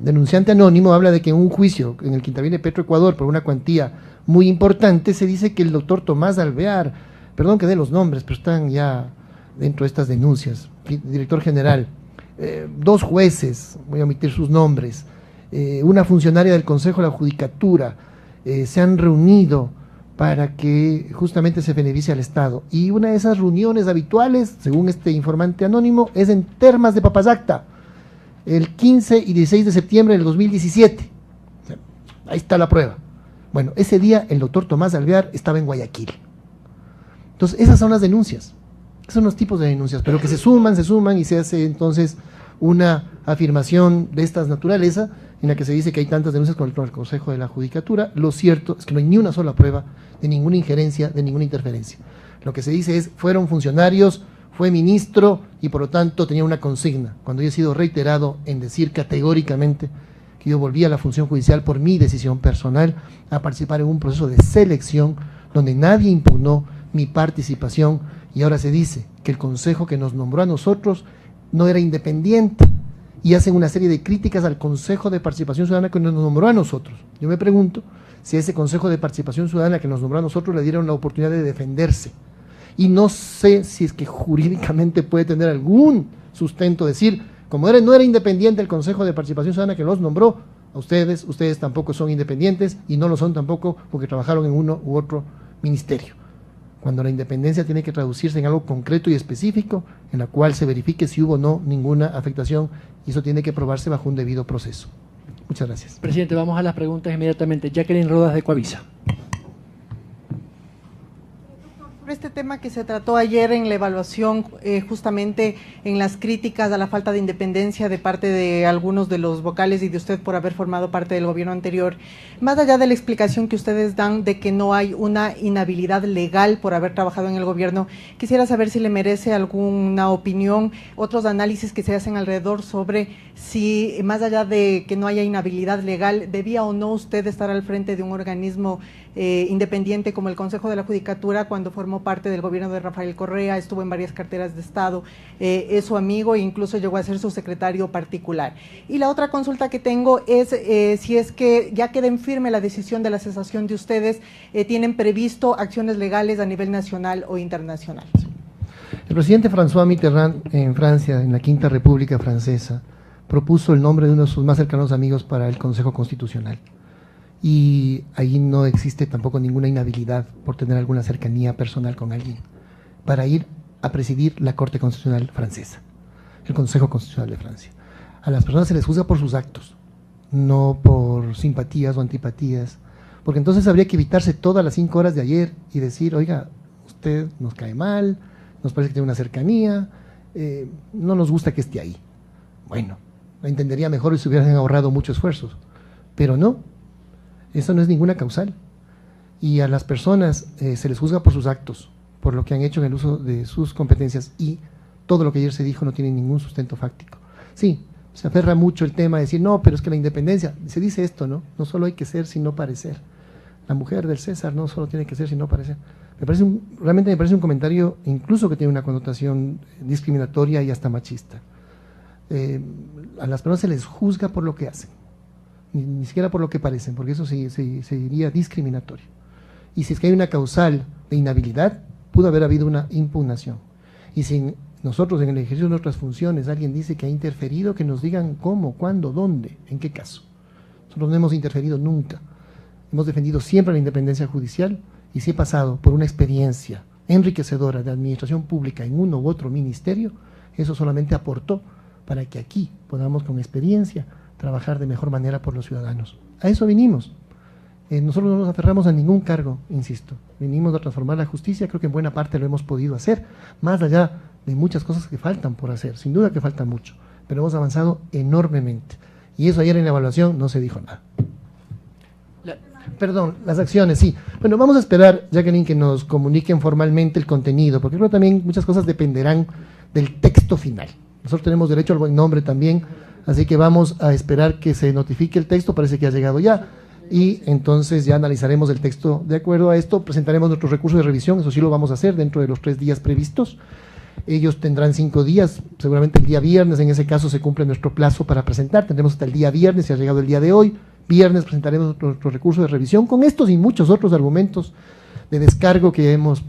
denunciante anónimo habla de que en un juicio en el que interviene Petroecuador por una cuantía muy importante, se dice que el doctor Tomás Alvear, perdón que dé los nombres, pero están ya dentro de estas denuncias, director general, 2 jueces, voy a omitir sus nombres, una funcionaria del Consejo de la Judicatura, se han reunido para que justamente se beneficie al Estado. Y una de esas reuniones habituales, según este informante anónimo, es en Termas de Papasacta, el 15 y 16 de septiembre del 2017. O sea, ahí está la prueba. Bueno, ese día el doctor Tomás Alvear estaba en Guayaquil. Entonces, esas son las denuncias. Esos son los tipos de denuncias, pero que se suman y se hace entonces una afirmación de esta naturaleza en la que se dice que hay tantas denuncias contra el Consejo de la Judicatura. Lo cierto es que no hay ni una sola prueba de ninguna injerencia, de ninguna interferencia. Lo que se dice es, fueron funcionarios, fue ministro y por lo tanto tenía una consigna. Cuando yo he sido reiterado en decir categóricamente que yo volví a la función judicial por mi decisión personal a participar en un proceso de selección donde nadie impugnó mi participación, y ahora se dice que el Consejo que nos nombró a nosotros no era independiente, y hacen una serie de críticas al Consejo de Participación Ciudadana que nos nombró a nosotros. Yo me pregunto si a ese Consejo de Participación Ciudadana que nos nombró a nosotros le dieron la oportunidad de defenderse. Y no sé si es que jurídicamente puede tener algún sustento decir, como no era independiente el Consejo de Participación Ciudadana que los nombró, a ustedes tampoco son independientes y no lo son tampoco porque trabajaron en uno u otro ministerio. Cuando la independencia tiene que traducirse en algo concreto y específico, en la cual se verifique si hubo o no ninguna afectación, y eso tiene que probarse bajo un debido proceso. Muchas gracias. Presidente, vamos a las preguntas inmediatamente. Jacqueline Rodas de Coavisa. Sobre este tema que se trató ayer en la evaluación, justamente en las críticas a la falta de independencia de parte de algunos de los vocales y de usted por haber formado parte del gobierno anterior, más allá de la explicación que ustedes dan de que no hay una inhabilidad legal por haber trabajado en el gobierno, quisiera saber si le merece alguna opinión, otros análisis que se hacen alrededor sobre si, más allá de que no haya inhabilidad legal, debía o no usted estar al frente de un organismo independiente como el Consejo de la Judicatura cuando formó parte del gobierno de Rafael Correa, estuvo en varias carteras de Estado, es su amigo e incluso llegó a ser su secretario particular. Y la otra consulta que tengo es si es que ya queda en firme la decisión de la cesación de ustedes, ¿tienen previsto acciones legales a nivel nacional o internacional? El presidente François Mitterrand en Francia, en la Quinta República Francesa, propuso el nombre de uno de sus más cercanos amigos para el Consejo Constitucional. Y ahí no existe tampoco ninguna inhabilidad por tener alguna cercanía personal con alguien para ir a presidir la Corte Constitucional francesa, el Consejo Constitucional de Francia. A las personas se les juzga por sus actos, no por simpatías o antipatías, porque entonces habría que evitarse todas las 5 horas de ayer y decir, oiga, usted nos cae mal, nos parece que tiene una cercanía, no nos gusta que esté ahí. Bueno, lo entendería mejor si se hubieran ahorrado muchos esfuerzos, pero no. Eso no es ninguna causal. Y a las personas se les juzga por sus actos, por lo que han hecho en el uso de sus competencias, y todo lo que ayer se dijo no tiene ningún sustento fáctico. Sí, se aferra mucho el tema de decir, no, pero es que la independencia, se dice esto, ¿no? No solo hay que ser, sino parecer. La mujer del César no solo tiene que ser, sino parecer. Realmente me parece un comentario incluso que tiene una connotación discriminatoria y hasta machista. A las personas se les juzga por lo que hacen, ni siquiera por lo que parecen, porque eso se diría discriminatorio. Y si es que hay una causal de inhabilidad, pudo haber habido una impugnación. Y si nosotros en el ejercicio de nuestras funciones alguien dice que ha interferido, que nos digan cómo, cuándo, dónde, en qué caso. Nosotros no hemos interferido nunca. Hemos defendido siempre la independencia judicial y si he pasado por una experiencia enriquecedora de administración pública en uno u otro ministerio, eso solamente aportó para que aquí podamos con experiencia trabajar de mejor manera por los ciudadanos. A eso vinimos. Nosotros no nos aferramos a ningún cargo, insisto. Vinimos a transformar la justicia, creo que en buena parte lo hemos podido hacer, más allá de muchas cosas que faltan por hacer, sin duda que falta mucho, pero hemos avanzado enormemente. Y eso ayer en la evaluación no se dijo nada. Perdón, las acciones, sí. Bueno, vamos a esperar, Jacqueline, que nos comuniquen formalmente el contenido, porque creo que también muchas cosas dependerán del texto final. Nosotros tenemos derecho al buen nombre también, así que vamos a esperar que se notifique el texto, parece que ha llegado ya, y entonces ya analizaremos el texto de acuerdo a esto, presentaremos nuestros recursos de revisión, eso sí lo vamos a hacer dentro de los 3 días previstos. Ellos tendrán 5 días, seguramente el día viernes, en ese caso se cumple nuestro plazo para presentar, tendremos hasta el día viernes, si ha llegado el día de hoy. Viernes presentaremos nuestro recurso de revisión con estos y muchos otros argumentos de descargo que hemos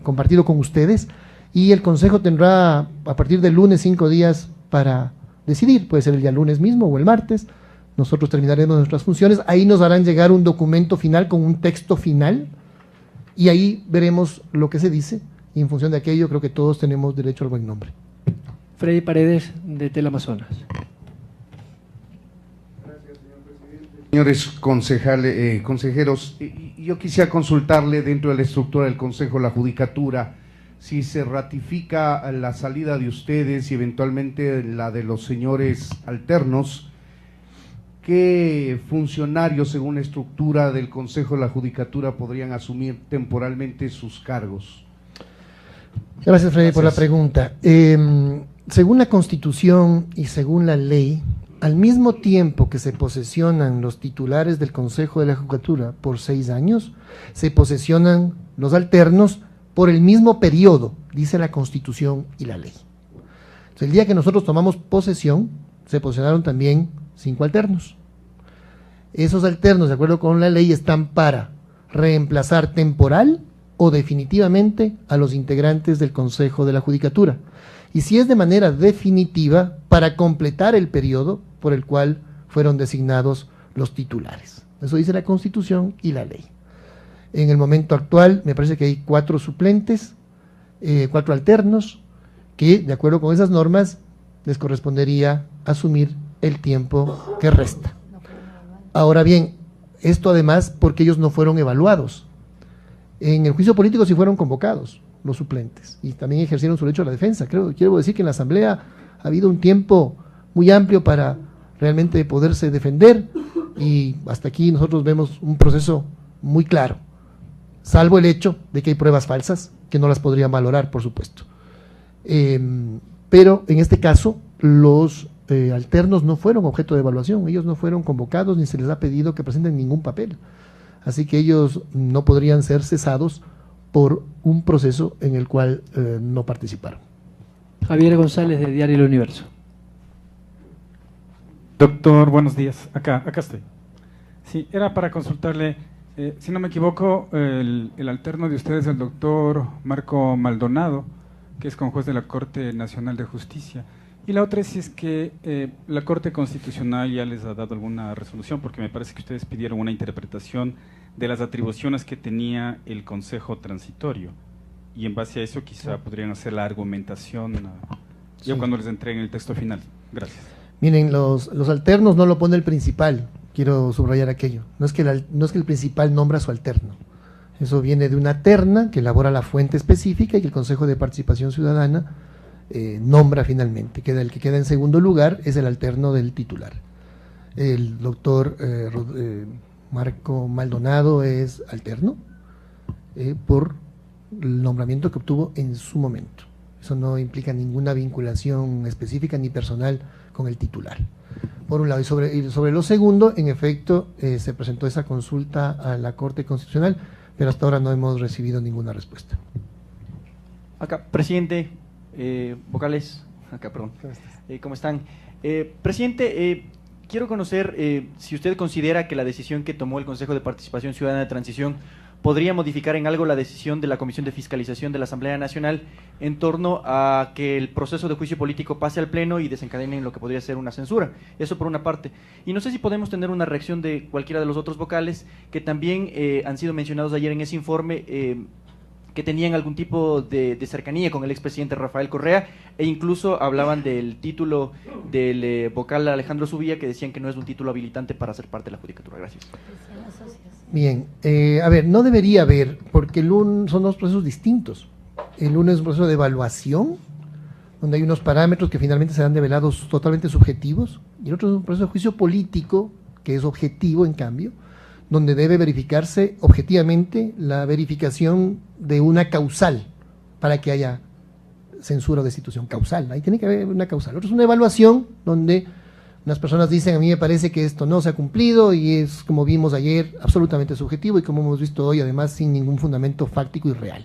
compartido con ustedes, y el Consejo tendrá a partir del lunes 5 días para decidir, puede ser el día lunes mismo o el martes. Nosotros terminaremos nuestras funciones, ahí nos harán llegar un documento final con un texto final y ahí veremos lo que se dice, y en función de aquello creo que todos tenemos derecho al buen nombre. Freddy Paredes, de Teleamazonas. Señores consejeros, yo quisiera consultarle dentro de la estructura del Consejo, la Judicatura, si se ratifica la salida de ustedes y eventualmente la de los señores alternos, ¿qué funcionarios según la estructura del Consejo de la Judicatura podrían asumir temporalmente sus cargos? Gracias, Freddy, por la pregunta. Según la Constitución y según la ley, al mismo tiempo que se posesionan los titulares del Consejo de la Judicatura por 6 años, se posesionan los alternos por el mismo periodo, dice la Constitución y la ley. Entonces, el día que nosotros tomamos posesión, se posesionaron también 5 alternos. Esos alternos, de acuerdo con la ley, están para reemplazar temporal o definitivamente a los integrantes del Consejo de la Judicatura. Y si es de manera definitiva, para completar el periodo por el cual fueron designados los titulares. Eso dice la Constitución y la ley. En el momento actual, me parece que hay 4 suplentes, 4 alternos, que de acuerdo con esas normas les correspondería asumir el tiempo que resta. Ahora bien, esto además porque ellos no fueron evaluados. En el juicio político sí fueron convocados los suplentes y también ejercieron su derecho a la defensa. Quiero decir que en la Asamblea ha habido un tiempo muy amplio para realmente poderse defender y hasta aquí nosotros vemos un proceso muy claro, salvo el hecho de que hay pruebas falsas que no las podrían valorar, por supuesto. Pero en este caso los alternos no fueron objeto de evaluación, ellos no fueron convocados ni se les ha pedido que presenten ningún papel, así que ellos no podrían ser cesados por un proceso en el cual no participaron. Javier González, de Diario El Universo. Doctor, buenos días. Acá estoy. Sí, era para consultarle, si no me equivoco, el alterno de ustedes, el doctor Marco Maldonado, que es juez de la Corte Nacional de Justicia. Y la otra es si es que la Corte Constitucional ya les ha dado alguna resolución, porque me parece que ustedes pidieron una interpretación de las atribuciones que tenía el Consejo Transitorio. Y en base a eso quizá podrían hacer la argumentación ya cuando les entreguen el texto final. Gracias. Miren, los alternos no lo pone el principal, quiero subrayar aquello. No es que el principal nombra a su alterno. Eso viene de una terna que elabora la fuente específica y que el Consejo de Participación Ciudadana nombra finalmente. El que queda en segundo lugar es el alterno del titular. El doctor Marco Maldonado es alterno por el nombramiento que obtuvo en su momento. Eso no implica ninguna vinculación específica ni personal con el titular. Por un lado, y sobre lo segundo, en efecto, se presentó esa consulta a la Corte Constitucional, pero hasta ahora no hemos recibido ninguna respuesta. Acá, presidente, vocales, acá, perdón, ¿cómo están? Presidente, quiero conocer si usted considera que la decisión que tomó el Consejo de Participación Ciudadana de Transición podría modificar en algo la decisión de la Comisión de Fiscalización de la Asamblea Nacional en torno a que el proceso de juicio político pase al Pleno y desencadene en lo que podría ser una censura. Eso por una parte. Y no sé si podemos tener una reacción de cualquiera de los otros vocales que también han sido mencionados ayer en ese informe, que tenían algún tipo de cercanía con el expresidente Rafael Correa, e incluso hablaban del título del vocal Alejandro Zubía, que decían que no es un título habilitante para ser parte de la judicatura. Gracias. Bien, a ver, no debería haber, porque son dos procesos distintos. El uno es un proceso de evaluación, donde hay unos parámetros que finalmente serán develados totalmente subjetivos, y el otro es un proceso de juicio político, que es objetivo en cambio, donde debe verificarse objetivamente la verificación de una causal para que haya censura o destitución. Causal, ahí tiene que haber una causal. Otro es una evaluación donde unas personas dicen, a mí me parece que esto no se ha cumplido, y es, como vimos ayer, absolutamente subjetivo, y como hemos visto hoy, además, sin ningún fundamento fáctico y real.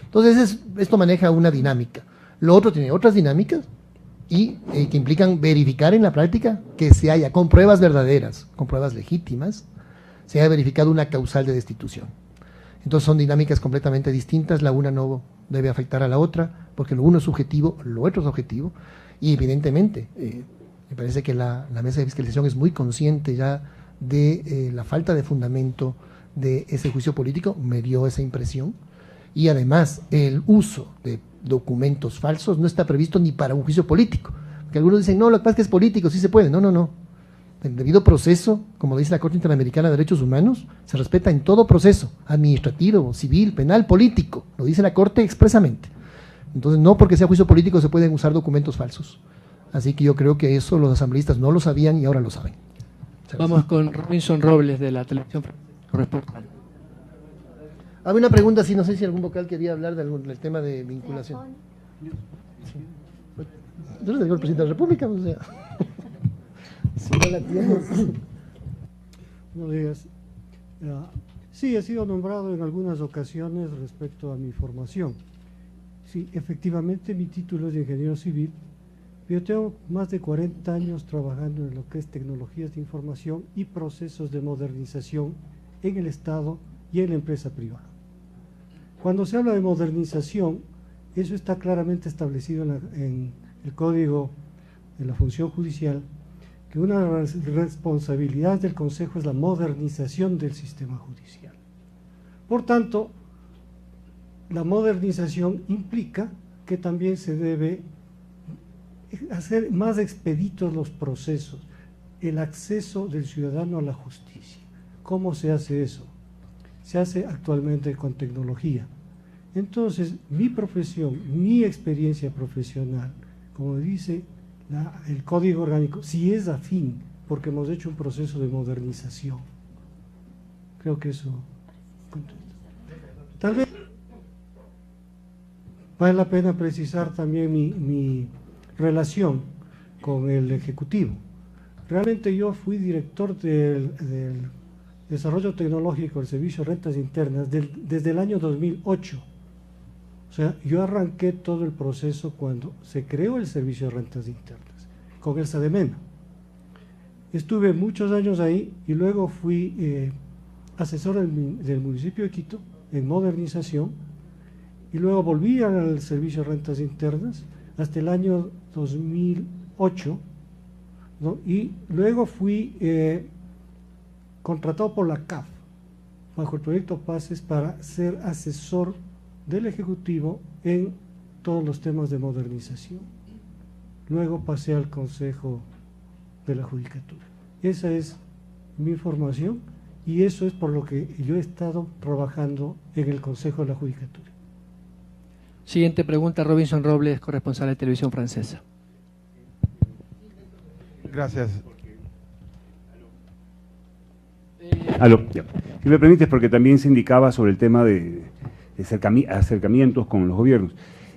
Entonces, esto maneja una dinámica. Lo otro tiene otras dinámicas, y que implican verificar en la práctica que se haya, con pruebas verdaderas, con pruebas legítimas, se haya verificado una causal de destitución. Entonces son dinámicas completamente distintas, la una no debe afectar a la otra, porque lo uno es subjetivo, lo otro es objetivo, y evidentemente me parece que la mesa de fiscalización es muy consciente ya de la falta de fundamento de ese juicio político, me dio esa impresión, y además el uso de documentos falsos no está previsto ni para un juicio político, porque algunos dicen, no, lo que pasa es que es político, sí se puede, no. El debido proceso, como dice la Corte Interamericana de Derechos Humanos, se respeta en todo proceso, administrativo, civil, penal, político, lo dice la Corte expresamente. Entonces, no porque sea juicio político se pueden usar documentos falsos. Así que yo creo que eso los asambleístas no lo sabían y ahora lo saben. Vamos con Robinson Robles de la televisión corresponsal. Había una pregunta, sí, no sé si algún vocal quería hablar del tema de vinculación. Sí. Yo le digo al presidente de la República, o sea. Si no la tienes. Buenos días. Sí, he sido nombrado en algunas ocasiones respecto a mi formación. Sí, efectivamente mi título es de ingeniero civil. Yo tengo más de 40 años trabajando en lo que es tecnologías de información y procesos de modernización en el Estado y en la empresa privada. Cuando se habla de modernización, eso está claramente establecido en el Código de la Función Judicial, que una de las responsabilidades del Consejo es la modernización del sistema judicial. Por tanto, la modernización implica que también se debe hacer más expeditos los procesos, el acceso del ciudadano a la justicia. ¿Cómo se hace eso? Se hace actualmente con tecnología. Entonces, mi profesión, mi experiencia profesional, como dice el Código Orgánico, si es afín, porque hemos hecho un proceso de modernización. Creo que eso contesta. Tal vez vale la pena precisar también mi relación con el Ejecutivo. Realmente yo fui director del Desarrollo Tecnológico del Servicio de Rentas Internas desde el año 2008. O sea, yo arranqué todo el proceso cuando se creó el Servicio de Rentas Internas, con el SADEMENA. Estuve muchos años ahí y luego fui asesor del municipio de Quito en modernización, y luego volví al Servicio de Rentas Internas hasta el año 2008, ¿no? Y luego fui contratado por la CAF, bajo el proyecto PACES, para ser asesor del Ejecutivo en todos los temas de modernización. Luego pasé al Consejo de la Judicatura. Esa es mi formación y eso es por lo que yo he estado trabajando en el Consejo de la Judicatura. Siguiente pregunta, Robinson Robles, corresponsal de Televisión Francesa. Gracias. Si me permites, porque también se indicaba sobre el tema de acercamientos con los gobiernos,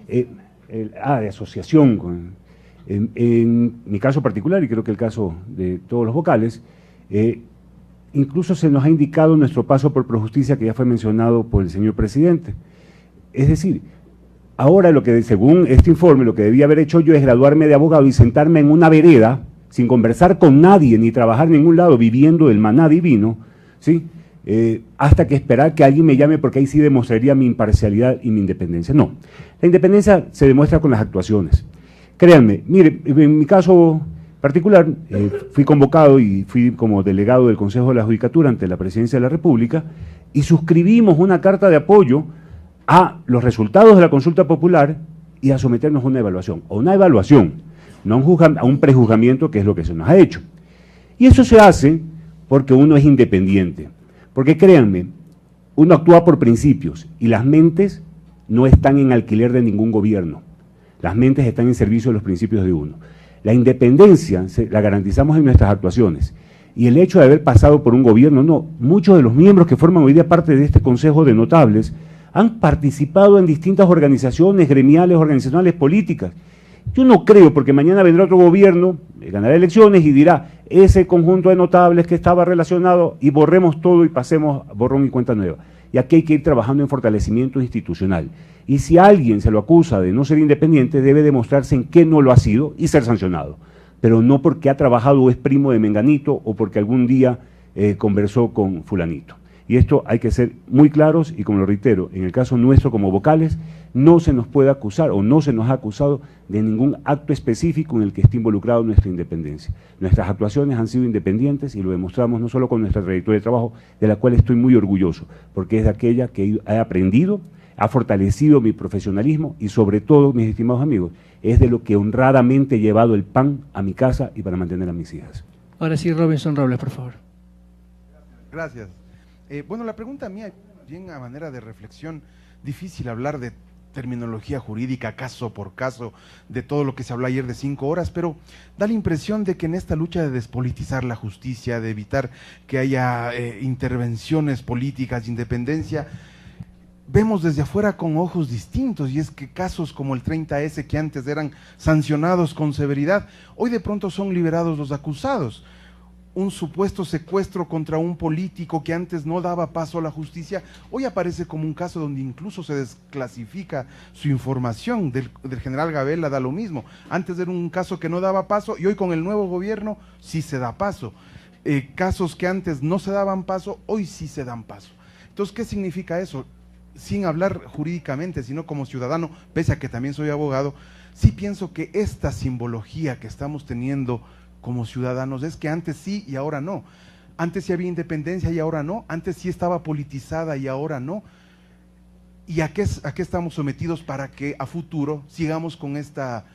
de asociación. En mi caso particular, y creo que el caso de todos los vocales, incluso se nos ha indicado nuestro paso por Projusticia, que ya fue mencionado por el señor presidente. Es decir, ahora lo que, según este informe, lo que debía haber hecho yo es graduarme de abogado y sentarme en una vereda, sin conversar con nadie, ni trabajar en ningún lado, viviendo el maná divino, ¿sí? Hasta que esperar que alguien me llame, porque ahí sí demostraría mi imparcialidad y mi independencia. No, la independencia se demuestra con las actuaciones. Créanme, mire, en mi caso particular, fui convocado y fui como delegado del Consejo de la Judicatura ante la Presidencia de la República y suscribimos una carta de apoyo a los resultados de la consulta popular y a someternos a una evaluación, no a un prejuzgamiento, que es lo que se nos ha hecho. Y eso se hace porque uno es independiente, porque créanme, uno actúa por principios y las mentes no están en alquiler de ningún gobierno, las mentes están en servicio de los principios de uno. La independencia la garantizamos en nuestras actuaciones y el hecho de haber pasado por un gobierno, no, muchos de los miembros que forman hoy día parte de este Consejo de Notables han participado en distintas organizaciones gremiales, organizacionales políticas. Yo no creo, porque mañana vendrá otro gobierno, ganará elecciones y dirá, ese conjunto de notables que estaba relacionado, y borremos todo y pasemos borrón y cuenta nueva. Y aquí hay que ir trabajando en fortalecimiento institucional. Y si a alguien se lo acusa de no ser independiente, debe demostrarse en qué no lo ha sido y ser sancionado. Pero no porque ha trabajado o es primo de Menganito o porque algún día conversó con fulanito. Y esto hay que ser muy claros y, como lo reitero, en el caso nuestro como vocales, no se nos puede acusar o no se nos ha acusado de ningún acto específico en el que esté involucrado nuestra independencia. Nuestras actuaciones han sido independientes y lo demostramos no solo con nuestra trayectoria de trabajo, de la cual estoy muy orgulloso, porque es de aquella que he aprendido, ha fortalecido mi profesionalismo y, sobre todo, mis estimados amigos, es de lo que honradamente he llevado el pan a mi casa y para mantener a mis hijas. Ahora sí, Robinson Robles, por favor. Gracias. Bueno, la pregunta mía, bien a manera de reflexión, difícil hablar de terminología jurídica, caso por caso, de todo lo que se habló ayer de 5 horas, pero da la impresión de que en esta lucha de despolitizar la justicia, de evitar que haya intervenciones políticas de independencia, vemos desde afuera con ojos distintos, y es que casos como el 30S, que antes eran sancionados con severidad, hoy de pronto son liberados los acusados. Un supuesto secuestro contra un político que antes no daba paso a la justicia, hoy aparece como un caso donde incluso se desclasifica su información. Del general Gabela da lo mismo, antes era un caso que no daba paso y hoy con el nuevo gobierno sí se da paso. Casos que antes no se daban paso, hoy sí se dan paso. Entonces, ¿qué significa eso? Sin hablar jurídicamente, sino como ciudadano, pese a que también soy abogado, sí pienso que esta simbología que estamos teniendo como ciudadanos es que antes sí y ahora no. Antes sí había independencia y ahora no. Antes sí estaba politizada y ahora no. ¿Y a qué estamos sometidos para que a futuro sigamos con esta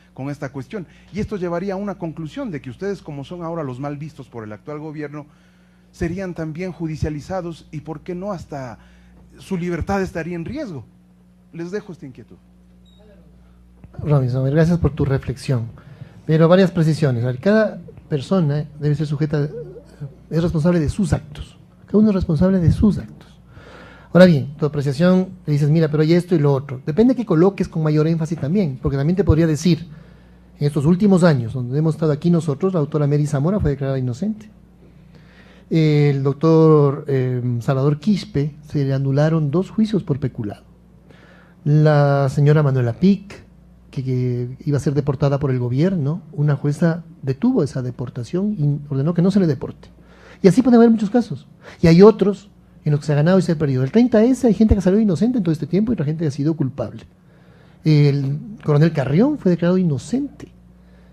cuestión? Y esto llevaría a una conclusión de que ustedes, como son ahora los mal vistos por el actual gobierno, serían también judicializados y por qué no hasta su libertad estaría en riesgo. Les dejo esta inquietud. Robinson, gracias por tu reflexión. Pero varias precisiones. Cada persona debe ser sujeta, es responsable de sus actos. Cada uno es responsable de sus actos. Ahora bien, tu apreciación, le dices, mira, pero hay esto y lo otro. Depende que coloques con mayor énfasis también, porque también te podría decir, en estos últimos años, donde hemos estado aquí nosotros, la doctora Mary Zamora fue declarada inocente. El doctor Salvador Quispe, se le anularon 2 juicios por peculado. La señora Manuela Pic, que iba a ser deportada por el gobierno, una jueza detuvo esa deportación y ordenó que no se le deporte. Y así puede haber muchos casos. Y hay otros en los que se ha ganado y se ha perdido. El 30S hay gente que salió inocente en todo este tiempo y otra gente que ha sido culpable. El coronel Carrión fue declarado inocente.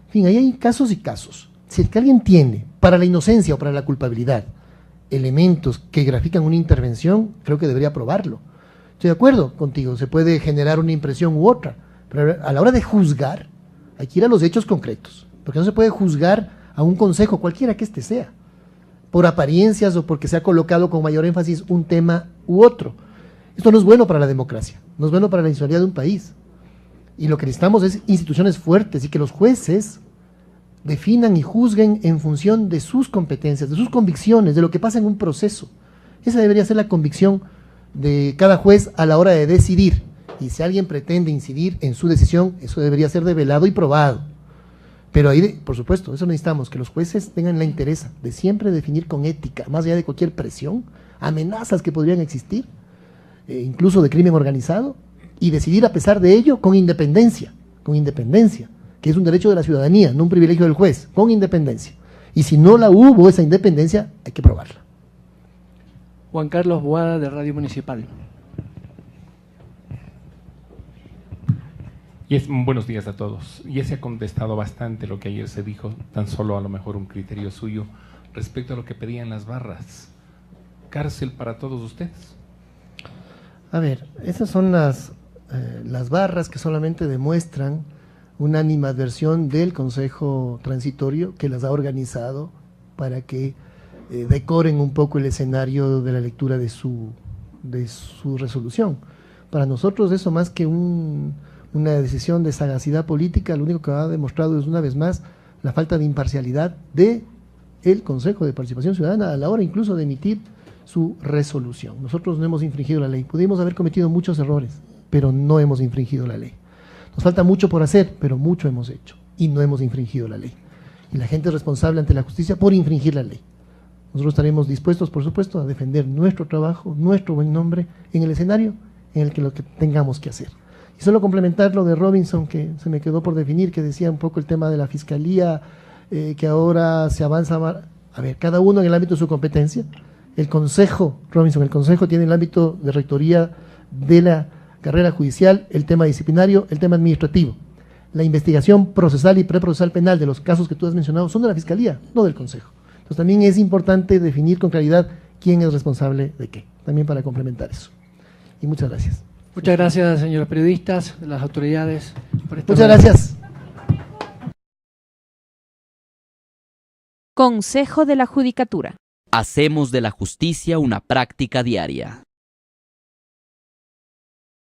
En fin, ahí hay casos y casos. Si es que alguien tiene, para la inocencia o para la culpabilidad, elementos que grafican una intervención, creo que debería probarlo. Estoy de acuerdo contigo, se puede generar una impresión u otra, pero a la hora de juzgar, hay que ir a los hechos concretos, porque no se puede juzgar a un consejo, cualquiera que éste sea, por apariencias o porque se ha colocado con mayor énfasis un tema u otro. Esto no es bueno para la democracia, no es bueno para la institucionalidad de un país. Y lo que necesitamos es instituciones fuertes y que los jueces definan y juzguen en función de sus competencias, de sus convicciones, de lo que pasa en un proceso. Esa debería ser la convicción de cada juez a la hora de decidir. Y si alguien pretende incidir en su decisión, eso debería ser develado y probado. Pero ahí, por supuesto, eso necesitamos, que los jueces tengan la interés de siempre definir con ética, más allá de cualquier presión, amenazas que podrían existir, incluso de crimen organizado, y decidir a pesar de ello con independencia, que es un derecho de la ciudadanía, no un privilegio del juez, con independencia. Y si no la hubo esa independencia, hay que probarla. Juan Carlos Boada, de Radio Municipal. Buenos días a todos. Ya se ha contestado bastante lo que ayer se dijo, tan solo a lo mejor un criterio suyo respecto a lo que pedían las barras. ¿Cárcel para todos ustedes? A ver, esas son las barras que solamente demuestran una animadversión del Consejo Transitorio, que las ha organizado para que decoren un poco el escenario de la lectura de su resolución. Para nosotros eso, más que una decisión de sagacidad política, lo único que ha demostrado es una vez más la falta de imparcialidad de el Consejo de Participación Ciudadana a la hora incluso de emitir su resolución. Nosotros no hemos infringido la ley, pudimos haber cometido muchos errores, pero no hemos infringido la ley. Nos falta mucho por hacer, pero mucho hemos hecho y no hemos infringido la ley. Y la gente es responsable ante la justicia por infringir la ley. Nosotros estaremos dispuestos, por supuesto, a defender nuestro trabajo, nuestro buen nombre en el escenario en el que lo que tengamos que hacer. Y solo complementar lo de Robinson, que se me quedó por definir, que decía un poco el tema de la fiscalía, que ahora se avanza más. A ver, cada uno en el ámbito de su competencia. El Consejo, Robinson, el Consejo tiene el ámbito de rectoría de la carrera judicial, el tema disciplinario, el tema administrativo. La investigación procesal y preprocesal penal de los casos que tú has mencionado son de la Fiscalía, no del Consejo. Entonces también es importante definir con claridad quién es responsable de qué, también para complementar eso. Y muchas gracias. Muchas gracias, señores periodistas, las autoridades. Muchas gracias. Consejo de la Judicatura. Hacemos de la justicia una práctica diaria.